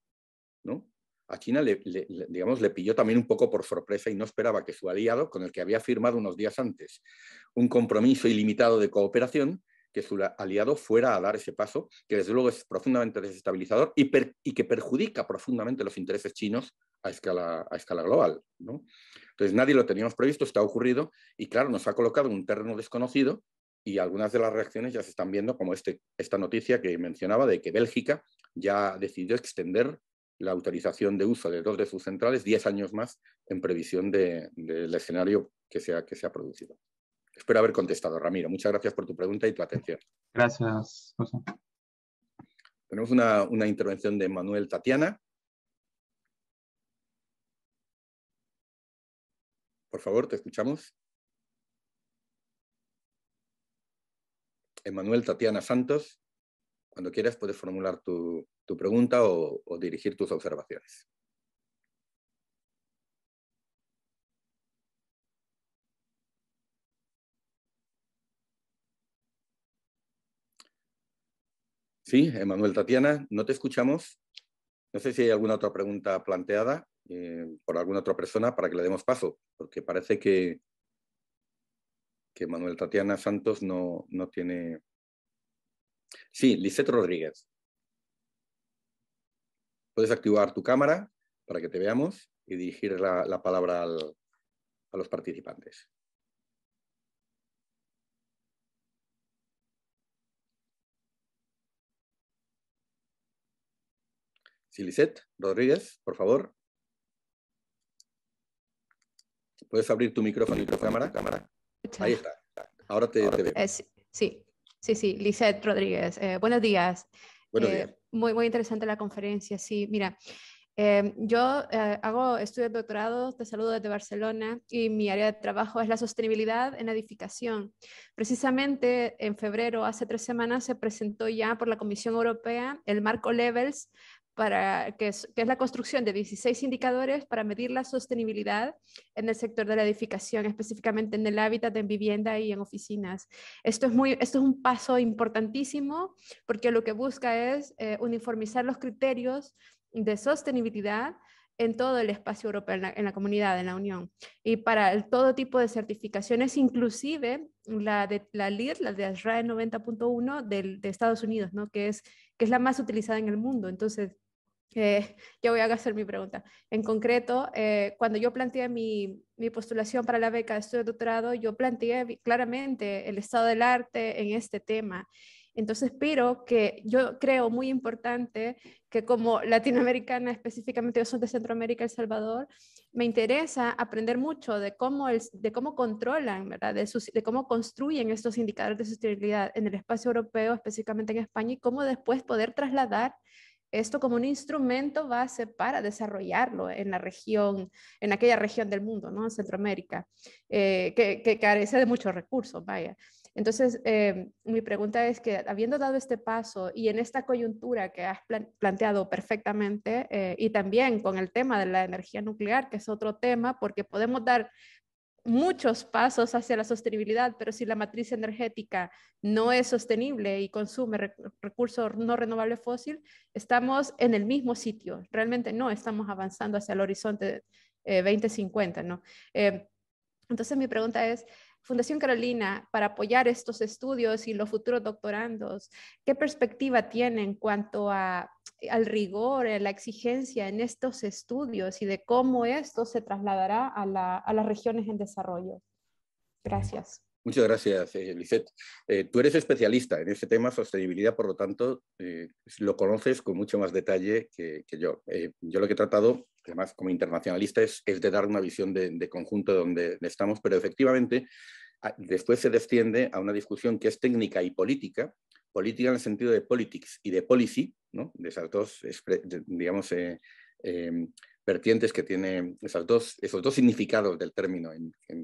¿no?, a China le pilló también un poco por sorpresa y no esperaba que su aliado, con el que había firmado unos días antes un compromiso ilimitado de cooperación, que su aliado fuera a dar ese paso, que desde luego es profundamente desestabilizador y que perjudica profundamente los intereses chinos a escala global, ¿no? Entonces nadie lo teníamos previsto, está ocurrido y claro, nos ha colocado en un terreno desconocido y algunas de las reacciones ya se están viendo, como esta noticia que mencionaba de que Bélgica ya decidió extender la autorización de uso de 2 de sus centrales 10 años más en previsión del escenario que se ha producido. Espero haber contestado, Ramiro. Muchas gracias por tu pregunta y tu atención. Gracias, José. Tenemos una intervención de Manuel Tatiana. Por favor, te escuchamos. Manuel Tatiana Santos, cuando quieras puedes formular tu pregunta o dirigir tus observaciones. Sí, Manuel Tatiana, no te escuchamos. No sé si hay alguna otra pregunta planteada por alguna otra persona para que le demos paso, porque parece que Manuel Tatiana Santos no tiene... Sí, Lisette Rodríguez. Puedes activar tu cámara para que te veamos y dirigir la palabra a los participantes. Sí, Lisette Rodríguez, por favor. ¿Puedes abrir tu micrófono y tu cámara? Ahí está. Ahora te veo. Sí, Lisette Rodríguez. Buenos días. Buenos días. Muy interesante la conferencia. Sí, mira, yo hago estudios de doctorado, te saludo desde Barcelona y mi área de trabajo es la sostenibilidad en la edificación. Precisamente en febrero, hace 3 semanas, se presentó ya por la Comisión Europea el marco Levels, que es la construcción de 16 indicadores para medir la sostenibilidad en el sector de la edificación, específicamente en el hábitat, en vivienda y en oficinas. Esto es un paso importantísimo porque lo que busca es uniformizar los criterios de sostenibilidad en todo el espacio europeo, en la comunidad, en la Unión. Y para todo tipo de certificaciones, inclusive la LEED, la de SRAE 90.1 de Estados Unidos, ¿no? que es la más utilizada en el mundo. Entonces, yo voy a hacer mi pregunta. En concreto, cuando yo planteé mi postulación para la beca de estudio de doctorado, yo planteé claramente el estado del arte en este tema. Entonces, pero que yo creo muy importante que como latinoamericana, específicamente yo soy de Centroamérica, El Salvador, me interesa aprender mucho de cómo controlan, ¿verdad? De cómo construyen estos indicadores de sostenibilidad en el espacio europeo, específicamente en España, y cómo después poder trasladar esto como un instrumento base para desarrollarlo en la región, en aquella región del mundo, ¿no? En Centroamérica, que carece de muchos recursos, vaya. Entonces, mi pregunta es que habiendo dado este paso y en esta coyuntura que has planteado perfectamente, y también con el tema de la energía nuclear, que es otro tema, porque podemos dar muchos pasos hacia la sostenibilidad, pero si la matriz energética no es sostenible y consume recursos no renovables fósil, estamos en el mismo sitio. Realmente no estamos avanzando hacia el horizonte 2050, ¿no? Entonces mi pregunta es, Fundación Carolina, para apoyar estos estudios y los futuros doctorandos, ¿qué perspectiva tiene en cuanto al rigor, a la exigencia en estos estudios y de cómo esto se trasladará a las regiones en desarrollo? Gracias. Muchas gracias, Lisette. Tú eres especialista en ese tema, sostenibilidad, por lo tanto, lo conoces con mucho más detalle que yo. Yo lo que he tratado, además como internacionalista, es de dar una visión de conjunto de donde estamos, pero efectivamente después se desciende a una discusión que es técnica y política en el sentido de politics y de policy, ¿no? De esas dos, digamos, vertientes que tiene esos dos significados del término,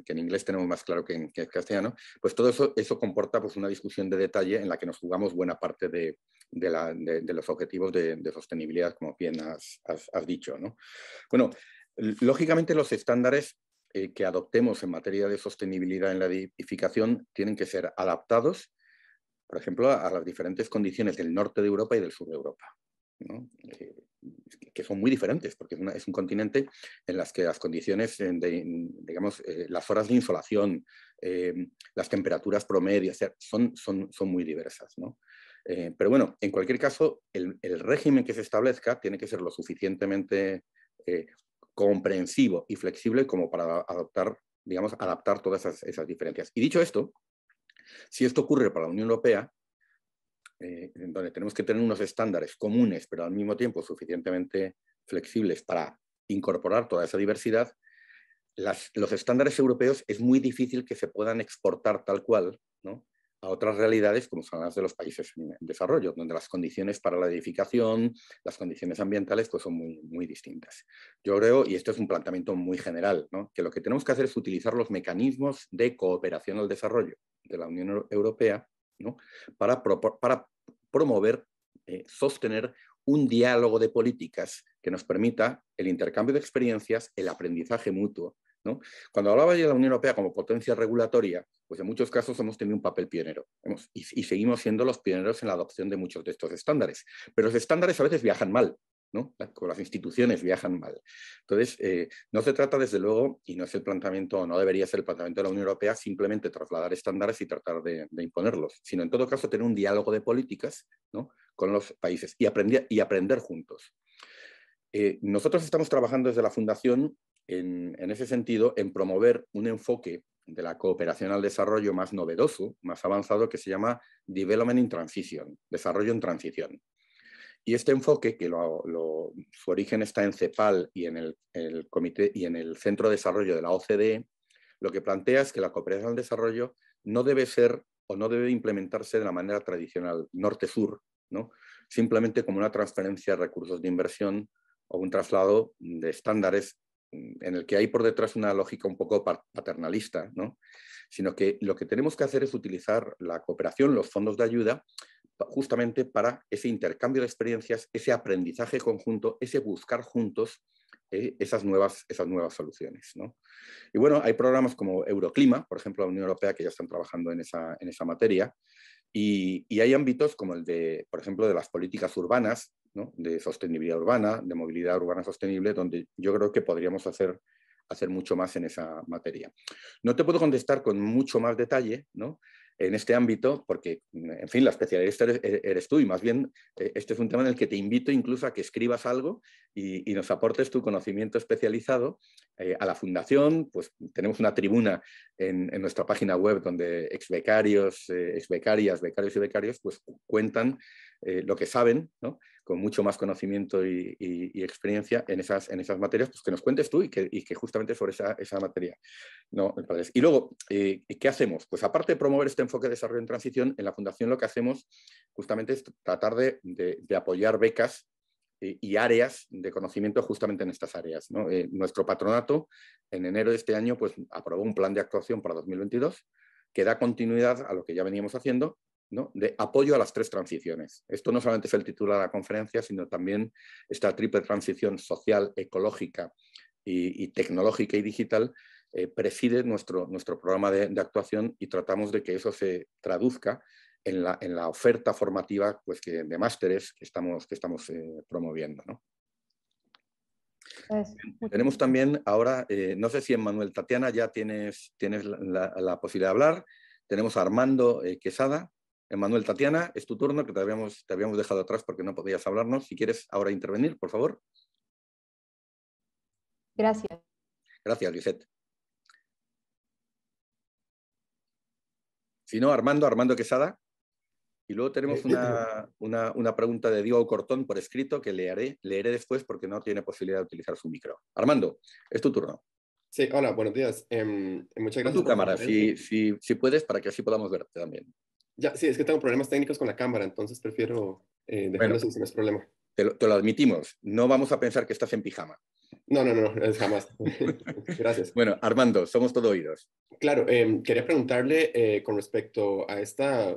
que en inglés tenemos más claro que en castellano, pues todo eso comporta pues, una discusión de detalle en la que nos jugamos buena parte de los objetivos de sostenibilidad, como bien has dicho, ¿no? Bueno, lógicamente los estándares que adoptemos en materia de sostenibilidad en la edificación tienen que ser adaptados, por ejemplo, a las diferentes condiciones del norte de Europa y del sur de Europa, ¿no? Que son muy diferentes, porque es un continente en las que las condiciones, digamos, las horas de insolación, las temperaturas promedias, son muy diversas, ¿no? Pero bueno, en cualquier caso, el régimen que se establezca tiene que ser lo suficientemente comprensivo y flexible como para adaptar todas esas diferencias. Y dicho esto, si esto ocurre para la Unión Europea, donde tenemos que tener unos estándares comunes, pero al mismo tiempo suficientemente flexibles para incorporar toda esa diversidad, los estándares europeos es muy difícil que se puedan exportar tal cual, ¿no?, a otras realidades como son las de los países en desarrollo, donde las condiciones para la edificación, las condiciones ambientales, pues son muy distintas. Yo creo, y esto es un planteamiento muy general, ¿no?, que lo que tenemos que hacer es utilizar los mecanismos de cooperación al desarrollo de la Unión Europea, ¿no?, para promover, sostener un diálogo de políticas que nos permita el intercambio de experiencias, el aprendizaje mutuo, ¿no? Cuando hablaba de la Unión Europea como potencia regulatoria, pues en muchos casos hemos tenido un papel pionero y seguimos siendo los pioneros en la adopción de muchos de estos estándares. Pero los estándares a veces viajan mal, ¿no? Con las instituciones viajan mal. Entonces, no se trata, desde luego, y no es el planteamiento, no debería ser el planteamiento de la Unión Europea, simplemente trasladar estándares y tratar de imponerlos, sino en todo caso tener un diálogo de políticas, ¿no?, con los países y aprender juntos. Nosotros estamos trabajando desde la Fundación en ese sentido, en promover un enfoque de la cooperación al desarrollo más novedoso, más avanzado, que se llama Development in Transition, desarrollo en transición. Y este enfoque, que su origen está en CEPAL y en el Comité y en el Centro de Desarrollo de la OCDE, lo que plantea es que la cooperación al desarrollo no debe ser o no debe implementarse de la manera tradicional, norte-sur, ¿no?, simplemente como una transferencia de recursos de inversión o un traslado de estándares en el que hay por detrás una lógica un poco paternalista, ¿no?, sino que lo que tenemos que hacer es utilizar la cooperación, los fondos de ayuda, justamente para ese intercambio de experiencias, ese aprendizaje conjunto, ese buscar juntos esas nuevas soluciones, ¿no? Y bueno, hay programas como Euroclima, por ejemplo, la Unión Europea, que ya están trabajando en esa materia, y hay ámbitos como el de, por ejemplo, de las políticas urbanas, ¿no?, de sostenibilidad urbana, de movilidad urbana sostenible, donde yo creo que podríamos hacer mucho más en esa materia. No te puedo contestar con mucho más detalle, ¿no?, en este ámbito, porque, en fin, la especialista eres tú, y más bien este es un tema en el que te invito incluso a que escribas algo y nos aportes tu conocimiento especializado a la Fundación. Pues tenemos una tribuna en nuestra página web donde exbecarios, exbecarias, becarios y becarios pues cuentan lo que saben, ¿no?, con mucho más conocimiento y experiencia en esas materias, pues que nos cuentes tú y que justamente sobre esa materia, ¿no? Y luego, ¿qué hacemos? Pues aparte de promover este enfoque de desarrollo en transición, en la Fundación lo que hacemos justamente es tratar de apoyar becas y áreas de conocimiento justamente en estas áreas, ¿no? Nuestro patronato, en enero de este año, pues aprobó un plan de actuación para 2022 que da continuidad a lo que ya veníamos haciendo, ¿no?, de apoyo a las 3 transiciones. Esto no solamente es el título de la conferencia, sino también esta triple transición social, ecológica y tecnológica y digital preside nuestro programa de actuación, y tratamos de que eso se traduzca en la oferta formativa, pues, de másteres que estamos promoviendo, ¿no? Tenemos también ahora, no sé si Emmanuel, Tatiana, ya tienes la posibilidad de hablar. Tenemos a Armando Quesada. Emmanuel, Tatiana, es tu turno, que te habíamos dejado atrás porque no podías hablarnos. Si quieres ahora intervenir, por favor. Gracias. Gracias, Lisette. Si no, Armando Quesada. Y luego tenemos una pregunta de Diego Cortón por escrito que leeré después porque no tiene posibilidad de utilizar su micro. Armando, es tu turno. Sí, hola, buenos días. Muchas gracias Con tu por la cámara, conferencia. si puedes, para que así podamos verte también. Ya, sí, es que tengo problemas técnicos con la cámara, entonces prefiero dejarlo así, si no es problema. Te lo admitimos. No vamos a pensar que estás en pijama. No, es jamás. Gracias. Bueno, Armando, somos todo oídos. Claro, quería preguntarle con respecto a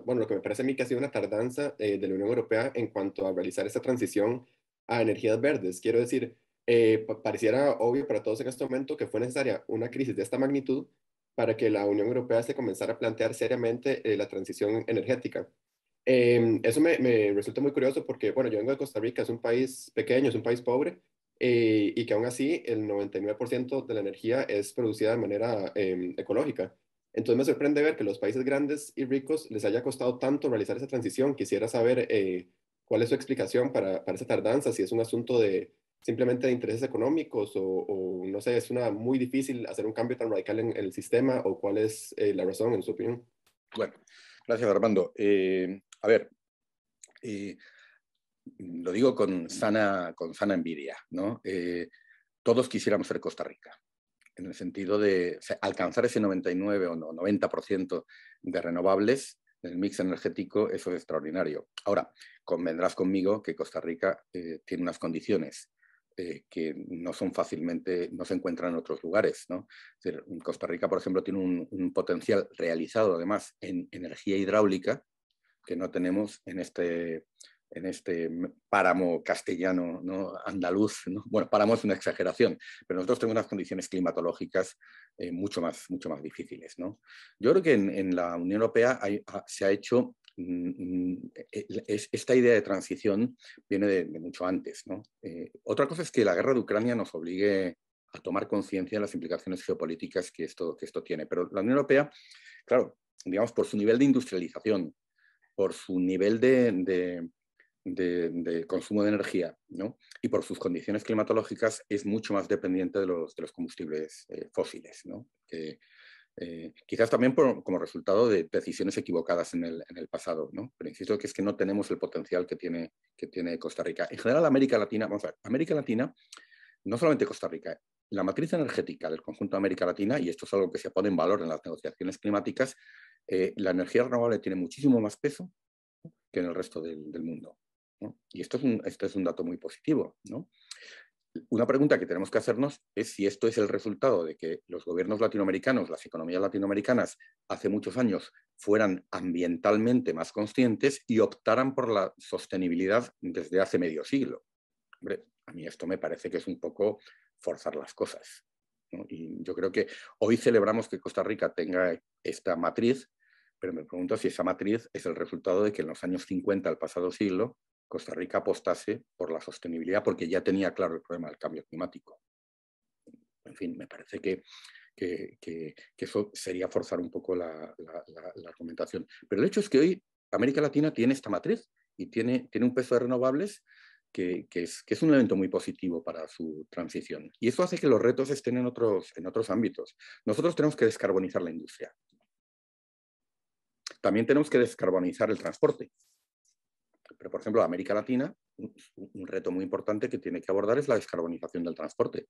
lo que me parece a mí que ha sido una tardanza de la Unión Europea en cuanto a realizar esta transición a energías verdes. Quiero decir, pareciera obvio para todos en este momento que fue necesaria una crisis de esta magnitud para que la Unión Europea se comenzara a plantear seriamente la transición energética. Eso me resulta muy curioso porque, bueno, yo vengo de Costa Rica, es un país pequeño, es un país pobre, y que aún así el 99% de la energía es producida de manera ecológica. Entonces me sorprende ver que los países grandes y ricos les haya costado tanto realizar esa transición. Quisiera saber cuál es su explicación para esa tardanza, si es un asunto de simplemente de intereses económicos o no sé, es muy difícil hacer un cambio tan radical en el sistema, o cuál es la razón, en su opinión. Bueno, gracias, Armando. A ver, lo digo con sana envidia, ¿no? Todos quisiéramos ser Costa Rica, en el sentido de alcanzar ese 99 o 90% de renovables en el mix energético. Eso es extraordinario. Ahora, convendrás conmigo que Costa Rica tiene unas condiciones que no son fácilmente, no se encuentran en otros lugares, ¿no? Es decir, Costa Rica, por ejemplo, tiene un potencial realizado además en energía hidráulica que no tenemos en este páramo castellano, ¿no? Andaluz, ¿no? Bueno, páramo es una exageración, pero nosotros tenemos unas condiciones climatológicas mucho más difíciles, ¿no? Yo creo que en la Unión Europea se ha hecho esta idea de transición viene de mucho antes, ¿no? Otra cosa es que la guerra de Ucrania nos obligue a tomar conciencia de las implicaciones geopolíticas que esto tiene, pero la Unión Europea, claro, digamos, por su nivel de industrialización, por su nivel de consumo de energía, ¿no? Y por sus condiciones climatológicas es mucho más dependiente de los combustibles fósiles, ¿no? Quizás también como resultado de decisiones equivocadas en el pasado, ¿no? Pero insisto que es que no tenemos el potencial que tiene Costa Rica. En general, América Latina, vamos a ver, América Latina, no solamente Costa Rica, la matriz energética del conjunto de América Latina, y esto es algo que se pone en valor en las negociaciones climáticas, la energía renovable tiene muchísimo más peso que en el resto del mundo, ¿no? Y esto es un dato muy positivo, ¿no? Una pregunta que tenemos que hacernos es si esto es el resultado de que los gobiernos latinoamericanos, las economías latinoamericanas, hace muchos años fueran ambientalmente más conscientes y optaran por la sostenibilidad desde hace medio siglo. Hombre, a mí esto me parece que es un poco forzar las cosas, ¿no? Y yo creo que hoy celebramos que Costa Rica tenga esta matriz, pero me pregunto si esa matriz es el resultado de que en los años 50 del pasado siglo Costa Rica apostase por la sostenibilidad porque ya tenía claro el problema del cambio climático. En fin, me parece que eso sería forzar un poco la argumentación. Pero el hecho es que hoy América Latina tiene esta matriz y tiene un peso de renovables que es un evento muy positivo para su transición. Y eso hace que los retos estén en otros ámbitos. Nosotros tenemos que descarbonizar la industria. También tenemos que descarbonizar el transporte. Pero, por ejemplo, América Latina, un reto muy importante que tiene que abordar es la descarbonización del transporte.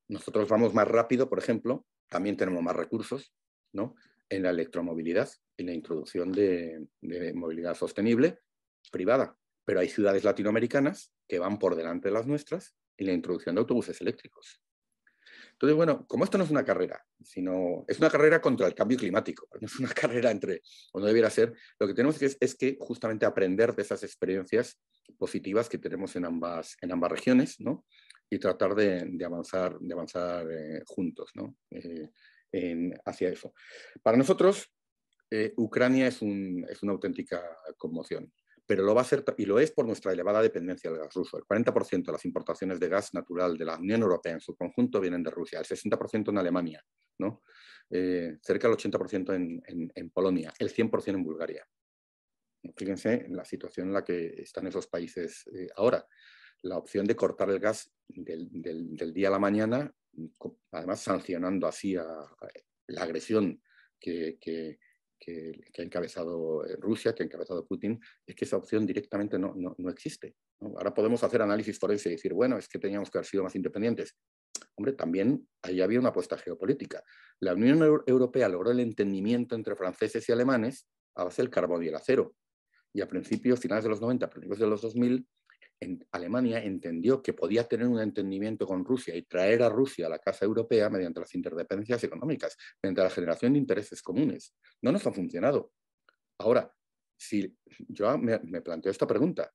Nosotros vamos más rápido, por ejemplo, también tenemos más recursos, ¿no?, en la electromovilidad, en la introducción de movilidad sostenible privada. Pero hay ciudades latinoamericanas que van por delante de las nuestras en la introducción de autobuses eléctricos. Entonces, bueno, como esto no es una carrera, sino es una carrera contra el cambio climático, no es una carrera o no debiera ser, lo que tenemos es que justamente aprender de esas experiencias positivas que tenemos en ambas regiones, ¿no?, y tratar de avanzar juntos, ¿no?, hacia eso. Para nosotros, Ucrania es una auténtica conmoción, pero lo va a ser, y lo es por nuestra elevada dependencia del gas ruso. El 40% de las importaciones de gas natural de la Unión Europea en su conjunto vienen de Rusia, el 60% en Alemania, ¿no?, cerca del 80% en Polonia, el 100% en Bulgaria. Fíjense en la situación en la que están esos países ahora. La opción de cortar el gas del día a la mañana, además sancionando así a la agresión que ha encabezado Rusia, que ha encabezado Putin, es que esa opción directamente no existe, ¿no? Ahora podemos hacer análisis forense y decir, bueno, es que teníamos que haber sido más independientes. Hombre, también ahí había una apuesta geopolítica. La Unión Europea logró el entendimiento entre franceses y alemanes a base del carbón y el acero. Y a finales de los 90, a principios de los 2000, Alemania entendió que podía tener un entendimiento con Rusia y traer a Rusia a la casa europea mediante las interdependencias económicas, mediante la generación de intereses comunes. No nos ha funcionado. Ahora, si yo me planteo esta pregunta,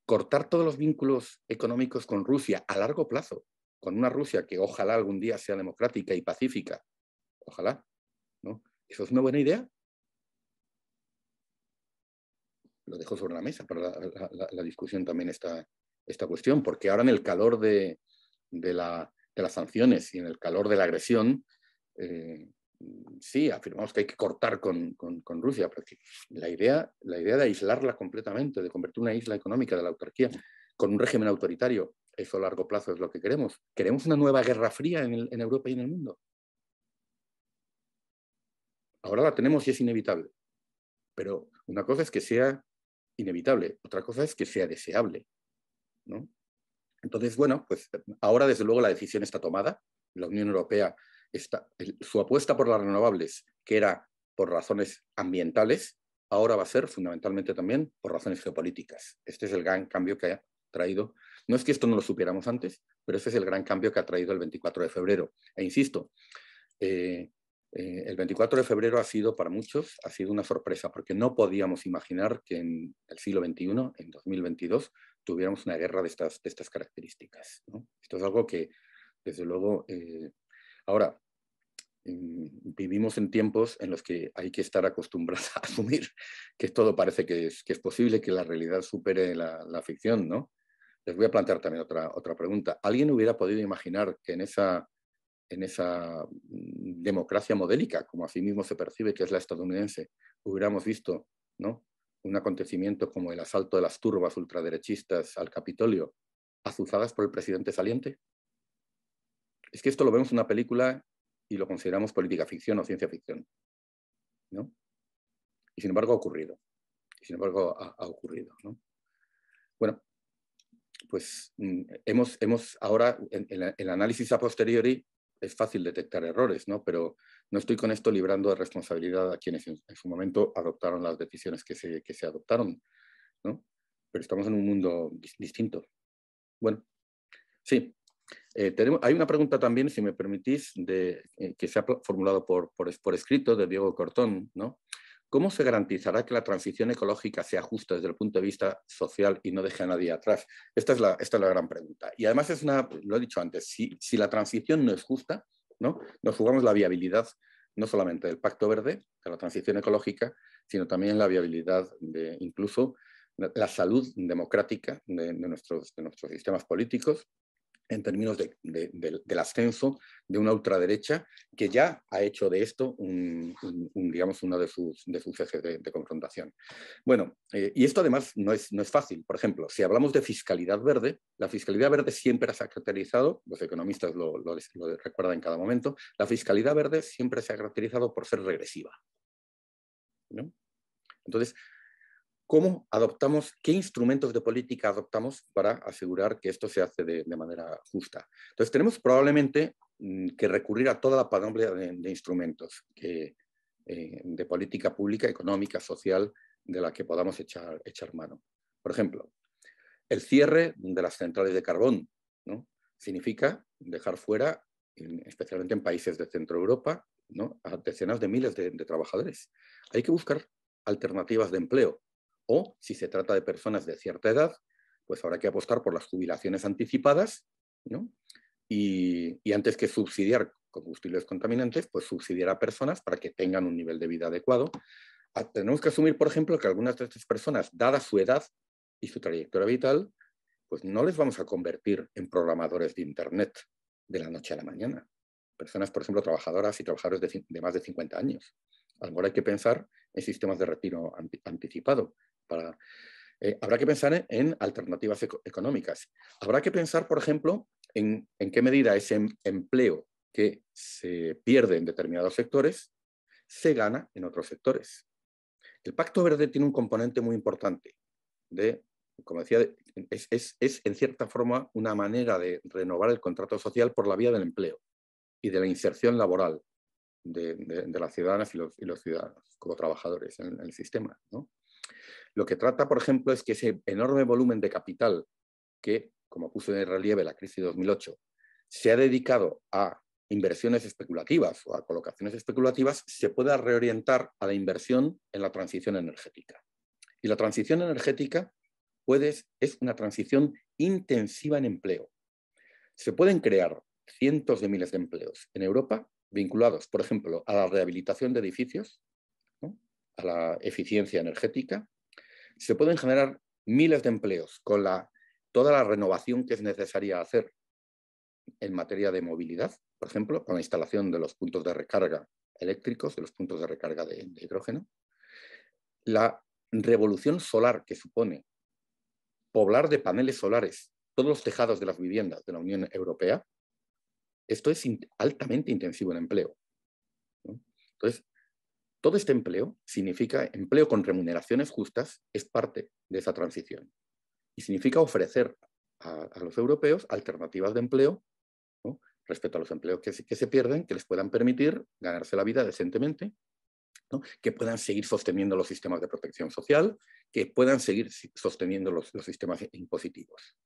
cortar todos los vínculos económicos con Rusia a largo plazo, con una Rusia que ojalá algún día sea democrática y pacífica, ojalá, ¿no?, ¿eso es una buena idea? Lo dejo sobre la mesa para la discusión también esta cuestión, porque ahora en el calor de las sanciones y en el calor de la agresión, sí, afirmamos que hay que cortar con Rusia, pero la idea de aislarla completamente, de convertir una isla económica de la autarquía con un régimen autoritario, eso a largo plazo es lo que queremos. ¿Queremos una nueva guerra fría en Europa y en el mundo? Ahora la tenemos y es inevitable, pero una cosa es que sea inevitable, otra cosa es que sea deseable, ¿no? Entonces, bueno, pues ahora desde luego la decisión está tomada. La Unión Europea, su apuesta por las renovables, que era por razones ambientales, ahora va a ser fundamentalmente también por razones geopolíticas. Este es el gran cambio que ha traído. No es que esto no lo supiéramos antes, pero ese es el gran cambio que ha traído el 24 de febrero. E insisto, el 24 de febrero ha sido para muchos, ha sido una sorpresa, porque no podíamos imaginar que en el siglo XXI, en 2022, tuviéramos una guerra de estas características, ¿no? Esto es algo que, desde luego, ahora vivimos en tiempos en los que hay que estar acostumbrados a asumir que todo parece que es posible, que la realidad supere la ficción, ¿no? Les voy a plantear también otra pregunta. ¿Alguien hubiera podido imaginar que en esa democracia modélica, como así mismo se percibe que es la estadounidense, hubiéramos visto, ¿no?, un acontecimiento como el asalto de las turbas ultraderechistas al Capitolio, azuzadas por el presidente saliente? Es que esto lo vemos en una película y lo consideramos política ficción o ciencia ficción, ¿no? Y sin embargo ha ocurrido. Y sin embargo ha ocurrido, ¿no? Bueno, pues hemos ahora, en el análisis a posteriori, es fácil detectar errores, ¿no? Pero no estoy con esto librando de responsabilidad a quienes en su momento adoptaron las decisiones que se adoptaron, ¿no? Pero estamos en un mundo distinto. Bueno, sí. Hay una pregunta también, si me permitís, que se ha formulado por escrito de Diego Cortón, ¿no? ¿Cómo se garantizará que la transición ecológica sea justa desde el punto de vista social y no deje a nadie atrás? Esta es la gran pregunta. Y además lo he dicho antes, si la transición no es justa, ¿no?, nos jugamos la viabilidad no solamente del Pacto Verde, de la transición ecológica, sino también la viabilidad de incluso la salud democrática de nuestros sistemas políticos, en términos del ascenso de una ultraderecha que ya ha hecho de esto digamos, uno de sus ejes de confrontación. Bueno, y esto además no es fácil. Por ejemplo, si hablamos de fiscalidad verde, la fiscalidad verde siempre se ha caracterizado, los economistas lo recuerdan en cada momento, la fiscalidad verde siempre se ha caracterizado por ser regresiva, ¿no? Entonces, qué instrumentos de política adoptamos para asegurar que esto se hace de manera justa? Entonces, tenemos probablemente que recurrir a toda la panoplia de instrumentos de política pública, económica, social, de la que podamos echar mano. Por ejemplo, el cierre de las centrales de carbón, ¿no?, significa dejar fuera, especialmente en países de Centro Europa, ¿no?, a decenas de miles de trabajadores. Hay que buscar alternativas de empleo. O, si se trata de personas de cierta edad, pues habrá que apostar por las jubilaciones anticipadas, ¿no? Y antes que subsidiar combustibles contaminantes, pues subsidiar a personas para que tengan un nivel de vida adecuado. Tenemos que asumir, por ejemplo, que algunas de estas personas, dada su edad y su trayectoria vital, pues no les vamos a convertir en programadores de Internet de la noche a la mañana. Personas, por ejemplo, trabajadoras y trabajadores de más de 50 años. A lo mejor hay que pensar en sistemas de retiro anticipado. Habrá que pensar en alternativas económicas. Habrá que pensar, por ejemplo, en qué medida ese empleo que se pierde en determinados sectores se gana en otros sectores. El Pacto Verde tiene un componente muy importante como decía, es en cierta forma una manera de renovar el contrato social por la vía del empleo y de la inserción laboral de las ciudadanas y los ciudadanos como trabajadores en el sistema, ¿no? Lo que trata, por ejemplo, es que ese enorme volumen de capital que, como puso en relieve la crisis de 2008, se ha dedicado a inversiones especulativas o a colocaciones especulativas, se pueda reorientar a la inversión en la transición energética. Y la transición energética es una transición intensiva en empleo. Se pueden crear cientos de miles de empleos en Europa vinculados, por ejemplo, a la rehabilitación de edificios, ¿no?, a la eficiencia energética. Se pueden generar miles de empleos con toda la renovación que es necesaria hacer en materia de movilidad, por ejemplo, con la instalación de los puntos de recarga eléctricos, de los puntos de recarga de hidrógeno. La revolución solar que supone poblar de paneles solares todos los tejados de las viviendas de la Unión Europea, esto es altamente intensivo en empleo, ¿no? Entonces, todo este empleo significa empleo con remuneraciones justas, es parte de esa transición. Y significa ofrecer a los europeos alternativas de empleo, ¿no?, respecto a los empleos que se pierden, que les puedan permitir ganarse la vida decentemente, ¿no?, que puedan seguir sosteniendo los sistemas de protección social, que puedan seguir sosteniendo los sistemas impositivos.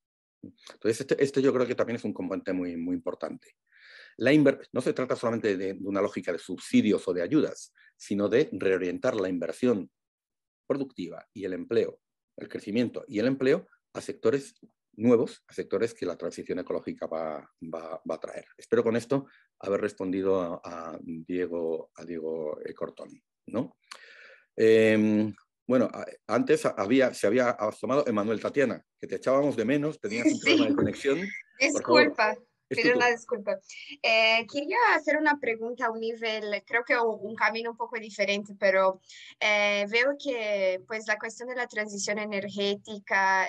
Entonces, este yo creo que también es un componente muy, muy importante. No se trata solamente de una lógica de subsidios o de ayudas, sino de reorientar la inversión productiva y el empleo, el crecimiento y el empleo a sectores nuevos, a sectores que la transición ecológica va a traer. Espero con esto haber respondido a Diego Cortoni, ¿no? Bueno, antes se había asomado Emanuel, Tatiana, que te echábamos de menos, tenías un problema de conexión. Disculpa, pido una disculpa. Quería hacer una pregunta a un nivel, creo que un camino un poco diferente, pero veo que pues la cuestión de la transición energética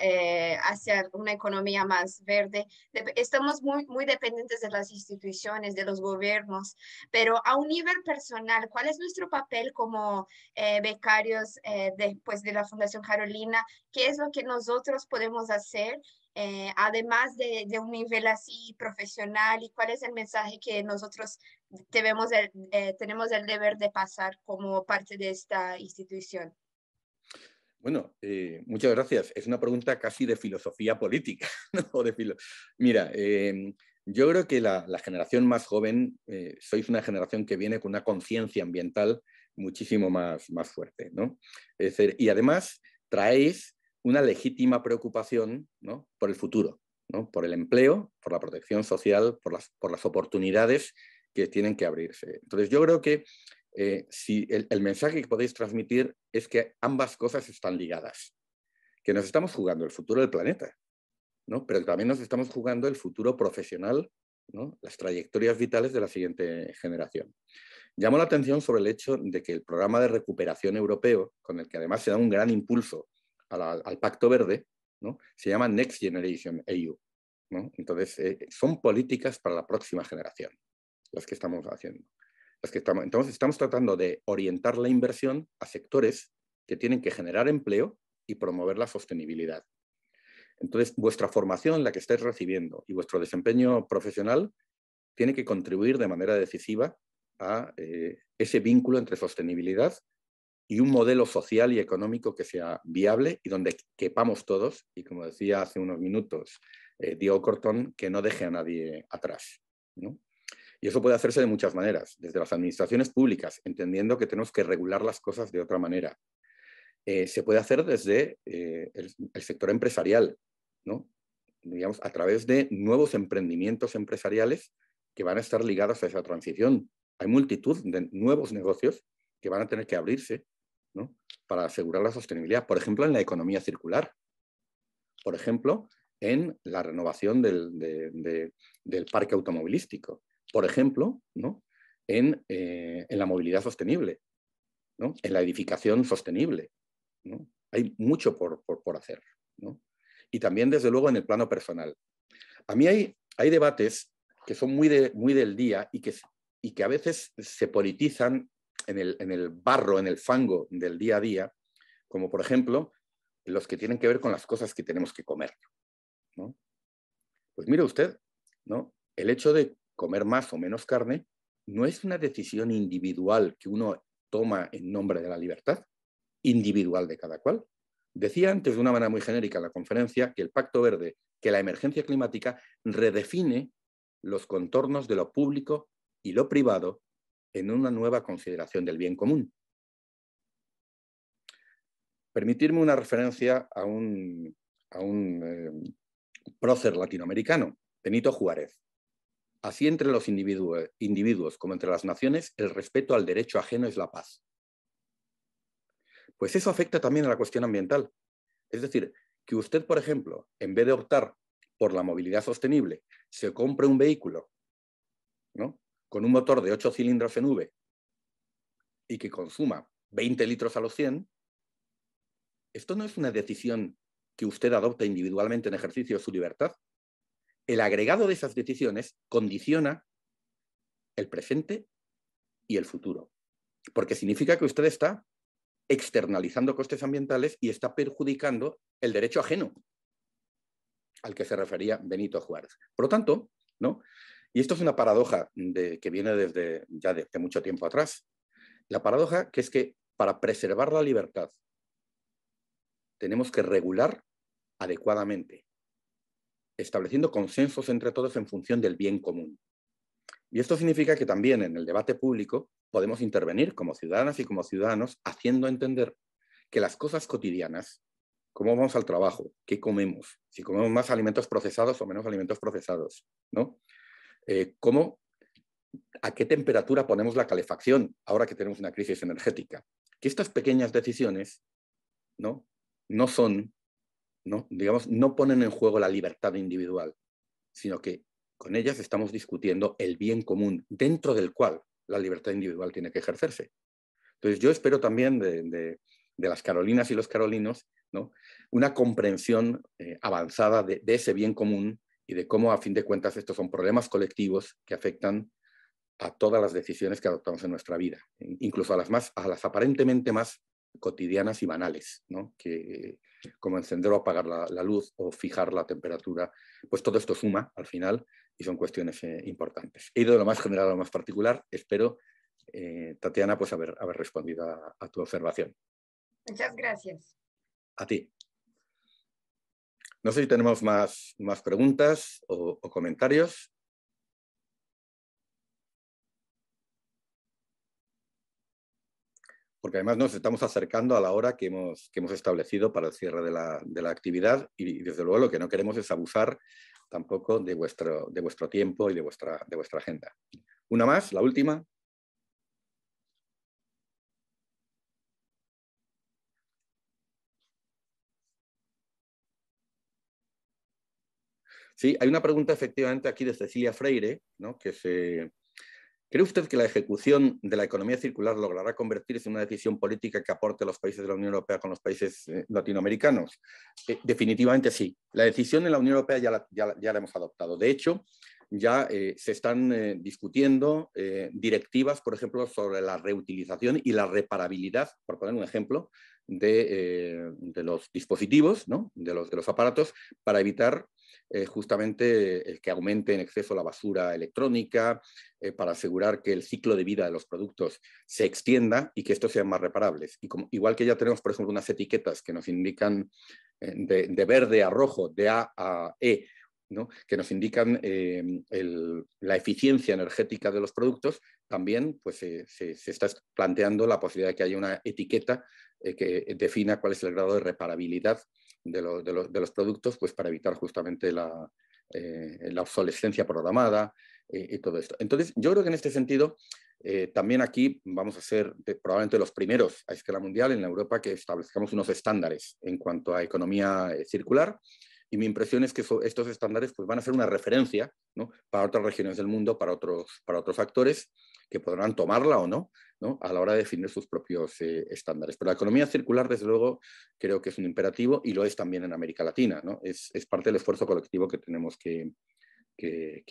hacia una economía más verde, estamos muy dependientes de las instituciones, de los gobiernos, pero a un nivel personal, ¿cuál es nuestro papel como becarios de la Fundación Carolina? ¿Qué es lo que nosotros podemos hacer? Además de un nivel así profesional, y cuál es el mensaje que nosotros tenemos el deber de pasar como parte de esta institución. Bueno, muchas gracias. Es una pregunta casi de filosofía política, ¿no? Mira, yo creo que la generación más joven, sois una generación que viene con una conciencia ambiental muchísimo más fuerte, ¿no? Es decir, y además traéis una legítima preocupación, ¿no?, por el futuro, ¿no?, por el empleo, por la protección social, por las oportunidades que tienen que abrirse. Entonces, yo creo que si el mensaje que podéis transmitir es que ambas cosas están ligadas, que nos estamos jugando el futuro del planeta, ¿no?, pero también nos estamos jugando el futuro profesional, ¿no?, las trayectorias vitales de la siguiente generación. Llamó la atención sobre el hecho de que el programa de recuperación europeo, con el que además se da un gran impulso al Pacto Verde, ¿no?, se llama Next Generation EU, ¿no? Entonces, son políticas para la próxima generación, las que estamos haciendo. Entonces, estamos tratando de orientar la inversión a sectores que tienen que generar empleo y promover la sostenibilidad. Entonces, vuestra formación, la que estáis recibiendo, y vuestro desempeño profesional tiene que contribuir de manera decisiva a ese vínculo entre sostenibilidad y un modelo social y económico que sea viable y donde quepamos todos, y como decía hace unos minutos Diego Cortón, que no deje a nadie atrás, ¿no? Y eso puede hacerse de muchas maneras, desde las administraciones públicas, entendiendo que tenemos que regular las cosas de otra manera. Se puede hacer desde el sector empresarial, ¿no?, digamos, a través de nuevos emprendimientos empresariales que van a estar ligados a esa transición. Hay multitud de nuevos negocios que van a tener que abrirse, ¿no?, para asegurar la sostenibilidad. Por ejemplo, en la economía circular. Por ejemplo, en la renovación del parque automovilístico. Por ejemplo, ¿no?, en la movilidad sostenible, ¿no?, en la edificación sostenible, ¿no? Hay mucho por hacer, ¿no? Y también, desde luego, en el plano personal. A mí hay debates que son muy del día y que a veces se politizan en el barro, en el fango del día a día, como por ejemplo los que tienen que ver con las cosas que tenemos que comer, ¿no? Pues mire usted, ¿no?, el hecho de comer más o menos carne no es una decisión individual que uno toma en nombre de la libertad individual de cada cual. Decía antes de una manera muy genérica en la conferencia que el Pacto Verde, que la emergencia climática redefine los contornos de lo público y lo privado en una nueva consideración del bien común. Permitirme una referencia a un prócer latinoamericano, Benito Juárez. Así, entre los individuos como entre las naciones, el respeto al derecho ajeno es la paz. Pues eso afecta también a la cuestión ambiental. Es decir, que usted, por ejemplo, en vez de optar por la movilidad sostenible, se compre un vehículo, ¿no?, con un motor de 8 cilindros en V y que consuma 20 litros a los 100, esto no es una decisión que usted adopta individualmente en ejercicio de su libertad. El agregado de esas decisiones condiciona el presente y el futuro, porque significa que usted está externalizando costes ambientales y está perjudicando el derecho ajeno al que se refería Benito Juárez. Por lo tanto, ¿no? Y esto es una paradoja que viene desde ya de mucho tiempo atrás. La paradoja que es que para preservar la libertad tenemos que regular adecuadamente, estableciendo consensos entre todos en función del bien común. Y esto significa que también en el debate público podemos intervenir como ciudadanas y como ciudadanos haciendo entender que las cosas cotidianas, cómo vamos al trabajo, qué comemos, si comemos más alimentos procesados o menos alimentos procesados, ¿no? A qué temperatura ponemos la calefacción ahora que tenemos una crisis energética. Que estas pequeñas decisiones no son, digamos, no ponen en juego la libertad individual, sino que con ellas estamos discutiendo el bien común dentro del cual la libertad individual tiene que ejercerse. Entonces yo espero también de las carolinas y los carolinos, ¿no?, una comprensión avanzada de ese bien común y de cómo a fin de cuentas estos son problemas colectivos que afectan a todas las decisiones que adoptamos en nuestra vida, incluso a las aparentemente más cotidianas y banales, ¿no?, que como encender o apagar la luz o fijar la temperatura, pues todo esto suma al final y son cuestiones importantes. He ido de lo más general a lo más particular. Espero, Tatiana, pues haber respondido a tu observación. Muchas gracias. A ti. No sé si tenemos más preguntas o comentarios. Porque además nos estamos acercando a la hora que hemos establecido para el cierre de la actividad y desde luego lo que no queremos es abusar tampoco de vuestro tiempo y de vuestra agenda. Una más, la última. Sí, hay una pregunta efectivamente aquí de Cecilia Freire, ¿no?, que ¿cree usted que la ejecución de la economía circular logrará convertirse en una decisión política que aporte a los países de la Unión Europea con los países latinoamericanos? Definitivamente sí. La decisión en la Unión Europea ya la hemos adoptado. De hecho, ya se están discutiendo directivas, por ejemplo, sobre la reutilización y la reparabilidad, por poner un ejemplo, de los dispositivos, ¿no?, de los aparatos, para evitar justamente el que aumente en exceso la basura electrónica, para asegurar que el ciclo de vida de los productos se extienda y que estos sean más reparables. Y igual que ya tenemos, por ejemplo, unas etiquetas que nos indican de verde a rojo, de A a E, ¿no?, que nos indican la eficiencia energética de los productos, también pues, se está planteando la posibilidad de que haya una etiqueta que defina cuál es el grado de reparabilidad de los productos, pues para evitar justamente la obsolescencia programada y todo esto. Entonces, yo creo que en este sentido, también aquí vamos a ser probablemente los primeros a escala mundial en Europa que establezcamos unos estándares en cuanto a economía circular. Y mi impresión es que estos estándares pues, van a ser una referencia, ¿no?, para otras regiones del mundo, para otros actores que podrán tomarla o no, ¿no?, a la hora de definir sus propios estándares. Pero la economía circular, desde luego, creo que es un imperativo y lo es también en América Latina, ¿no? Es parte del esfuerzo colectivo que tenemos que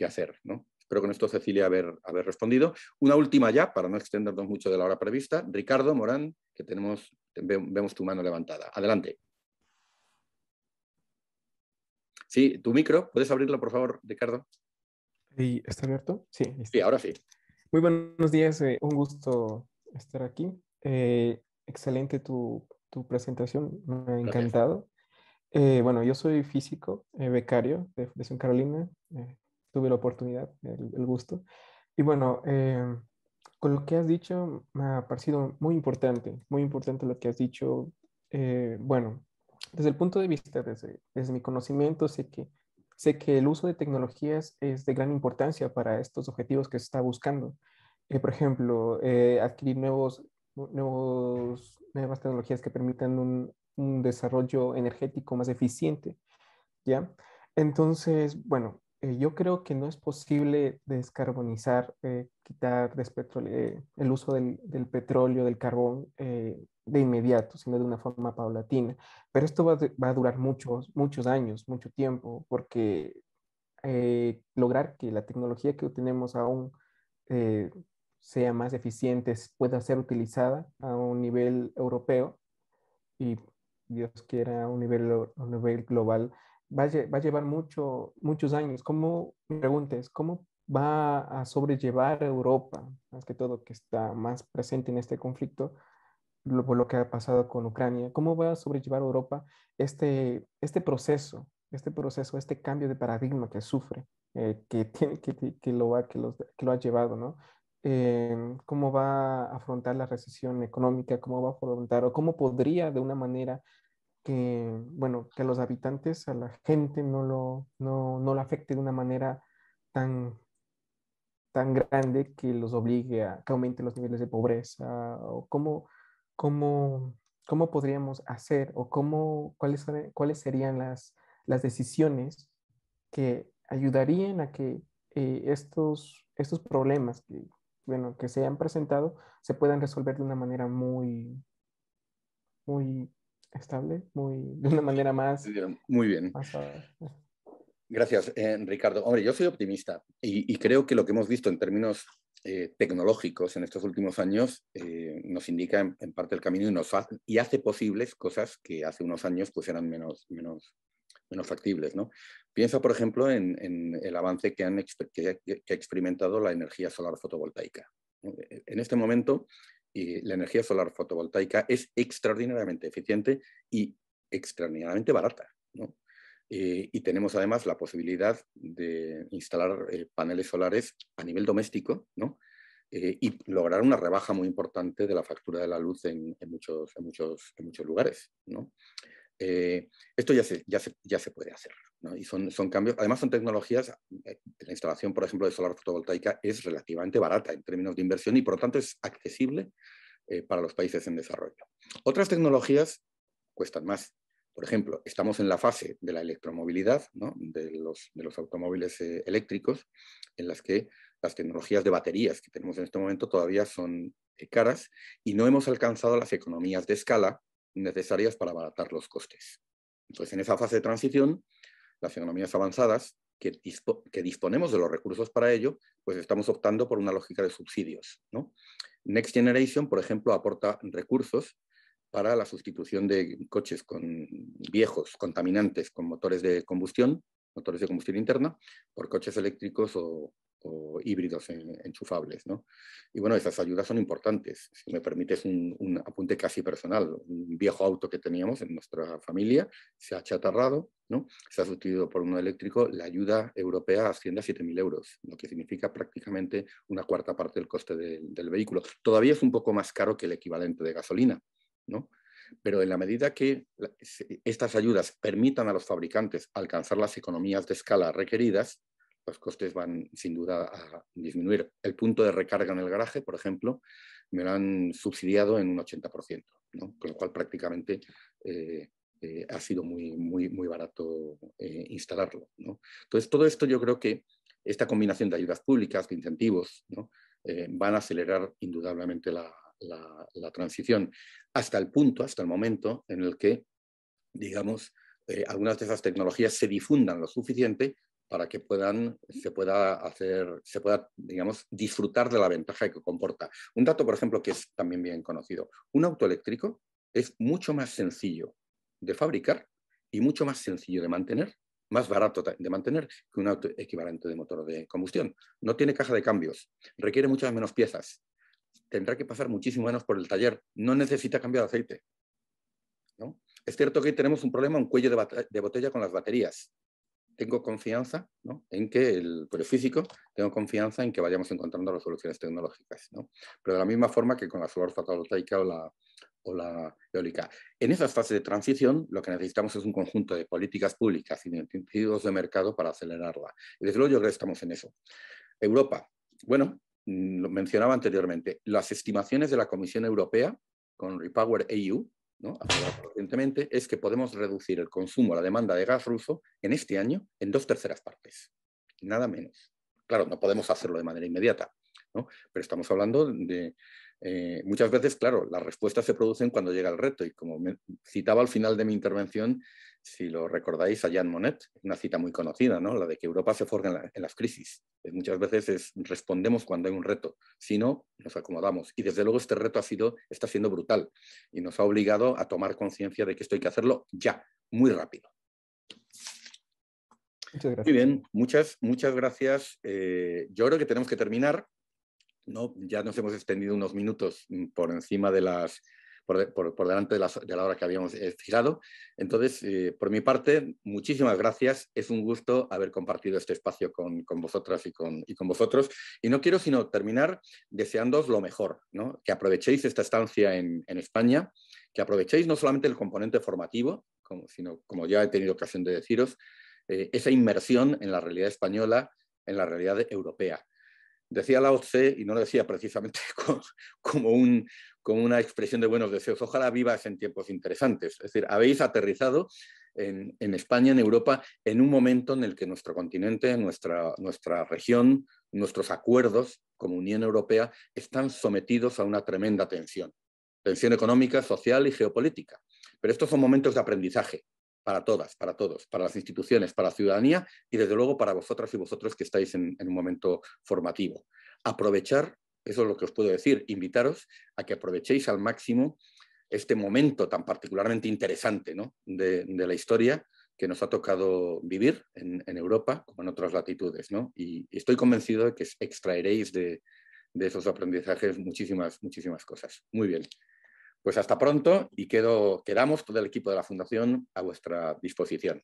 hacer, ¿no? Espero con esto, Cecilia, haber respondido. Una última ya, para no extendernos mucho de la hora prevista. Ricardo Morán, que vemos tu mano levantada. Adelante. Sí, tu micro, ¿puedes abrirlo, por favor, Ricardo? ¿Está abierto? Sí, listo. Sí, ahora sí. Muy buenos días, un gusto estar aquí. Excelente tu presentación, me ha encantado. Bueno, yo soy físico, becario de Fundación Carolina. Tuve la oportunidad, el gusto. Y bueno, con lo que has dicho me ha parecido muy importante lo que has dicho. Bueno, desde el punto de vista, desde mi conocimiento, sé que el uso de tecnologías es de gran importancia para estos objetivos que se está buscando. Por ejemplo, adquirir nuevas tecnologías que permitan un desarrollo energético más eficiente, ¿ya? Entonces, bueno, yo creo que no es posible descarbonizar, quitar el uso del petróleo, del carbón de inmediato, sino de una forma paulatina. Pero esto va a durar muchos años, mucho tiempo, porque lograr que la tecnología que tenemos aún eh, sea más eficiente, pueda ser utilizada a un nivel europeo y Dios quiera a un nivel global, va a llevar muchos años. Me preguntes, ¿cómo va a sobrellevar a Europa, más que todo que está más presente en este conflicto, por lo que ha pasado con Ucrania? ¿Cómo va a sobrellevar Europa este proceso, este cambio de paradigma que sufre, que lo ha llevado, ¿no? ¿Cómo va a afrontar la recesión económica? ¿Cómo va a afrontar o cómo podría de una manera bueno, que a los habitantes, a la gente no lo afecte de una manera tan, tan grande que los obligue a que aumente los niveles de pobreza? ¿O cómo, cómo podríamos hacer o cuáles serían las decisiones que ayudarían a que estos problemas bueno, que se han presentado se puedan resolver de una manera muy estable, de una manera más... Muy bien. Gracias, Ricardo. Hombre, yo soy optimista y creo que lo que hemos visto en términos tecnológicos en estos últimos años nos indica en parte el camino y hace posibles cosas que hace unos años pues eran menos factibles, ¿no? Piensa, por ejemplo, en el avance que ha experimentado la energía solar fotovoltaica, ¿no? En este momento, la energía solar fotovoltaica es extraordinariamente eficiente y extraordinariamente barata, ¿no? Y tenemos además la posibilidad de instalar paneles solares a nivel doméstico, ¿no? Y lograr una rebaja muy importante de la factura de la luz en muchos lugares, ¿no? Esto ya se puede hacer, ¿no? Y son cambios, además son tecnologías, la instalación, por ejemplo, de solar fotovoltaica es relativamente barata en términos de inversión y por lo tanto es accesible para los países en desarrollo. Otras tecnologías cuestan más. Por ejemplo, estamos en la fase de la electromovilidad, ¿no? de los automóviles eléctricos, en las que las tecnologías de baterías que tenemos en este momento todavía son caras y no hemos alcanzado las economías de escala necesarias para abaratar los costes. Entonces, en esa fase de transición, las economías avanzadas, que disponemos de los recursos para ello, pues estamos optando por una lógica de subsidios, ¿no? Next Generation, por ejemplo, aporta recursos para la sustitución de coches viejos, contaminantes, con motores de combustión interna, por coches eléctricos o híbridos enchufables, ¿no? Y bueno, esas ayudas son importantes. Si me permites un apunte casi personal, un viejo auto que teníamos en nuestra familia se ha achatarrado, ¿no? Se ha sustituido por uno eléctrico, la ayuda europea asciende a 7.000 euros, lo que significa prácticamente una cuarta parte del coste del vehículo. Todavía es un poco más caro que el equivalente de gasolina, ¿no? Pero en la medida que estas ayudas permitan a los fabricantes alcanzar las economías de escala requeridas, los costes van sin duda a disminuir. El punto de recarga en el garaje, por ejemplo, me lo han subsidiado en un 80%, ¿no? Con lo cual prácticamente ha sido muy barato instalarlo, ¿no? Entonces, todo esto yo creo que esta combinación de ayudas públicas, de incentivos, ¿no? Van a acelerar indudablemente la transición hasta el momento en el que, digamos, algunas de esas tecnologías se difundan lo suficiente para que se pueda, digamos, disfrutar de la ventaja que comporta. Un dato, por ejemplo, que es también bien conocido. Un auto eléctrico es mucho más sencillo de fabricar y mucho más sencillo de mantener, más barato de mantener que un auto equivalente de motor de combustión. No tiene caja de cambios, requiere muchas menos piezas, tendrá que pasar muchísimo menos por el taller, no necesita cambiar de aceite, ¿no? Es cierto que tenemos un problema, un cuello de botella con las baterías. Tengo confianza, ¿no? En que, por el físico, tengo confianza en que vayamos encontrando las soluciones tecnológicas, ¿no? Pero de la misma forma que con la solar fotovoltaica o la eólica. En esas fases de transición, lo que necesitamos es un conjunto de políticas públicas y de incentivos de mercado para acelerarla. Y desde luego yo creo que estamos en eso. Europa, bueno, lo mencionaba anteriormente, las estimaciones de la Comisión Europea con Repower EU, ¿no? Aprobado recientemente, es que podemos reducir el consumo, la demanda de gas ruso en este año en 2/3 partes. nada menos. Claro, no podemos hacerlo de manera inmediata, ¿no? Pero estamos hablando de... muchas veces, claro, las respuestas se producen cuando llega el reto, y como me citaba al final de mi intervención, si lo recordáis, a Jean Monnet, una cita muy conocida, ¿no? La de que Europa se forja en las crisis. Muchas veces respondemos cuando hay un reto, si no, nos acomodamos. Y desde luego este reto está siendo brutal y nos ha obligado a tomar conciencia de que esto hay que hacerlo ya, muy rápido. Muchas gracias. Muy bien, muchas gracias. Yo creo que tenemos que terminar, ¿no? Ya nos hemos extendido unos minutos por encima de por delante de la hora que habíamos fijado. Entonces, por mi parte, muchísimas gracias. Es un gusto haber compartido este espacio con vosotras y con vosotros. Y no quiero sino terminar deseándoos lo mejor, ¿no? Que aprovechéis esta estancia en España, que aprovechéis no solamente el componente formativo, sino, como ya he tenido ocasión de deciros, esa inmersión en la realidad española, en la realidad europea. Decía Lao Tse, y no lo decía precisamente como una expresión de buenos deseos, ojalá vivas en tiempos interesantes. Es decir, habéis aterrizado en España, en Europa, en un momento en el que nuestro continente, nuestra región, nuestros acuerdos como Unión Europea están sometidos a una tremenda tensión económica, social y geopolítica. Pero estos son momentos de aprendizaje para todas, para todos, para las instituciones, para la ciudadanía y desde luego para vosotras y vosotros que estáis en un momento formativo. Aprovechar, eso es lo que os puedo decir, invitaros a que aprovechéis al máximo este momento tan particularmente interesante, ¿no? de la historia que nos ha tocado vivir en Europa como en otras latitudes, ¿no? Y estoy convencido de que extraeréis de esos aprendizajes muchísimas cosas. Muy bien. Pues hasta pronto y quedamos todo el equipo de la Fundación a vuestra disposición.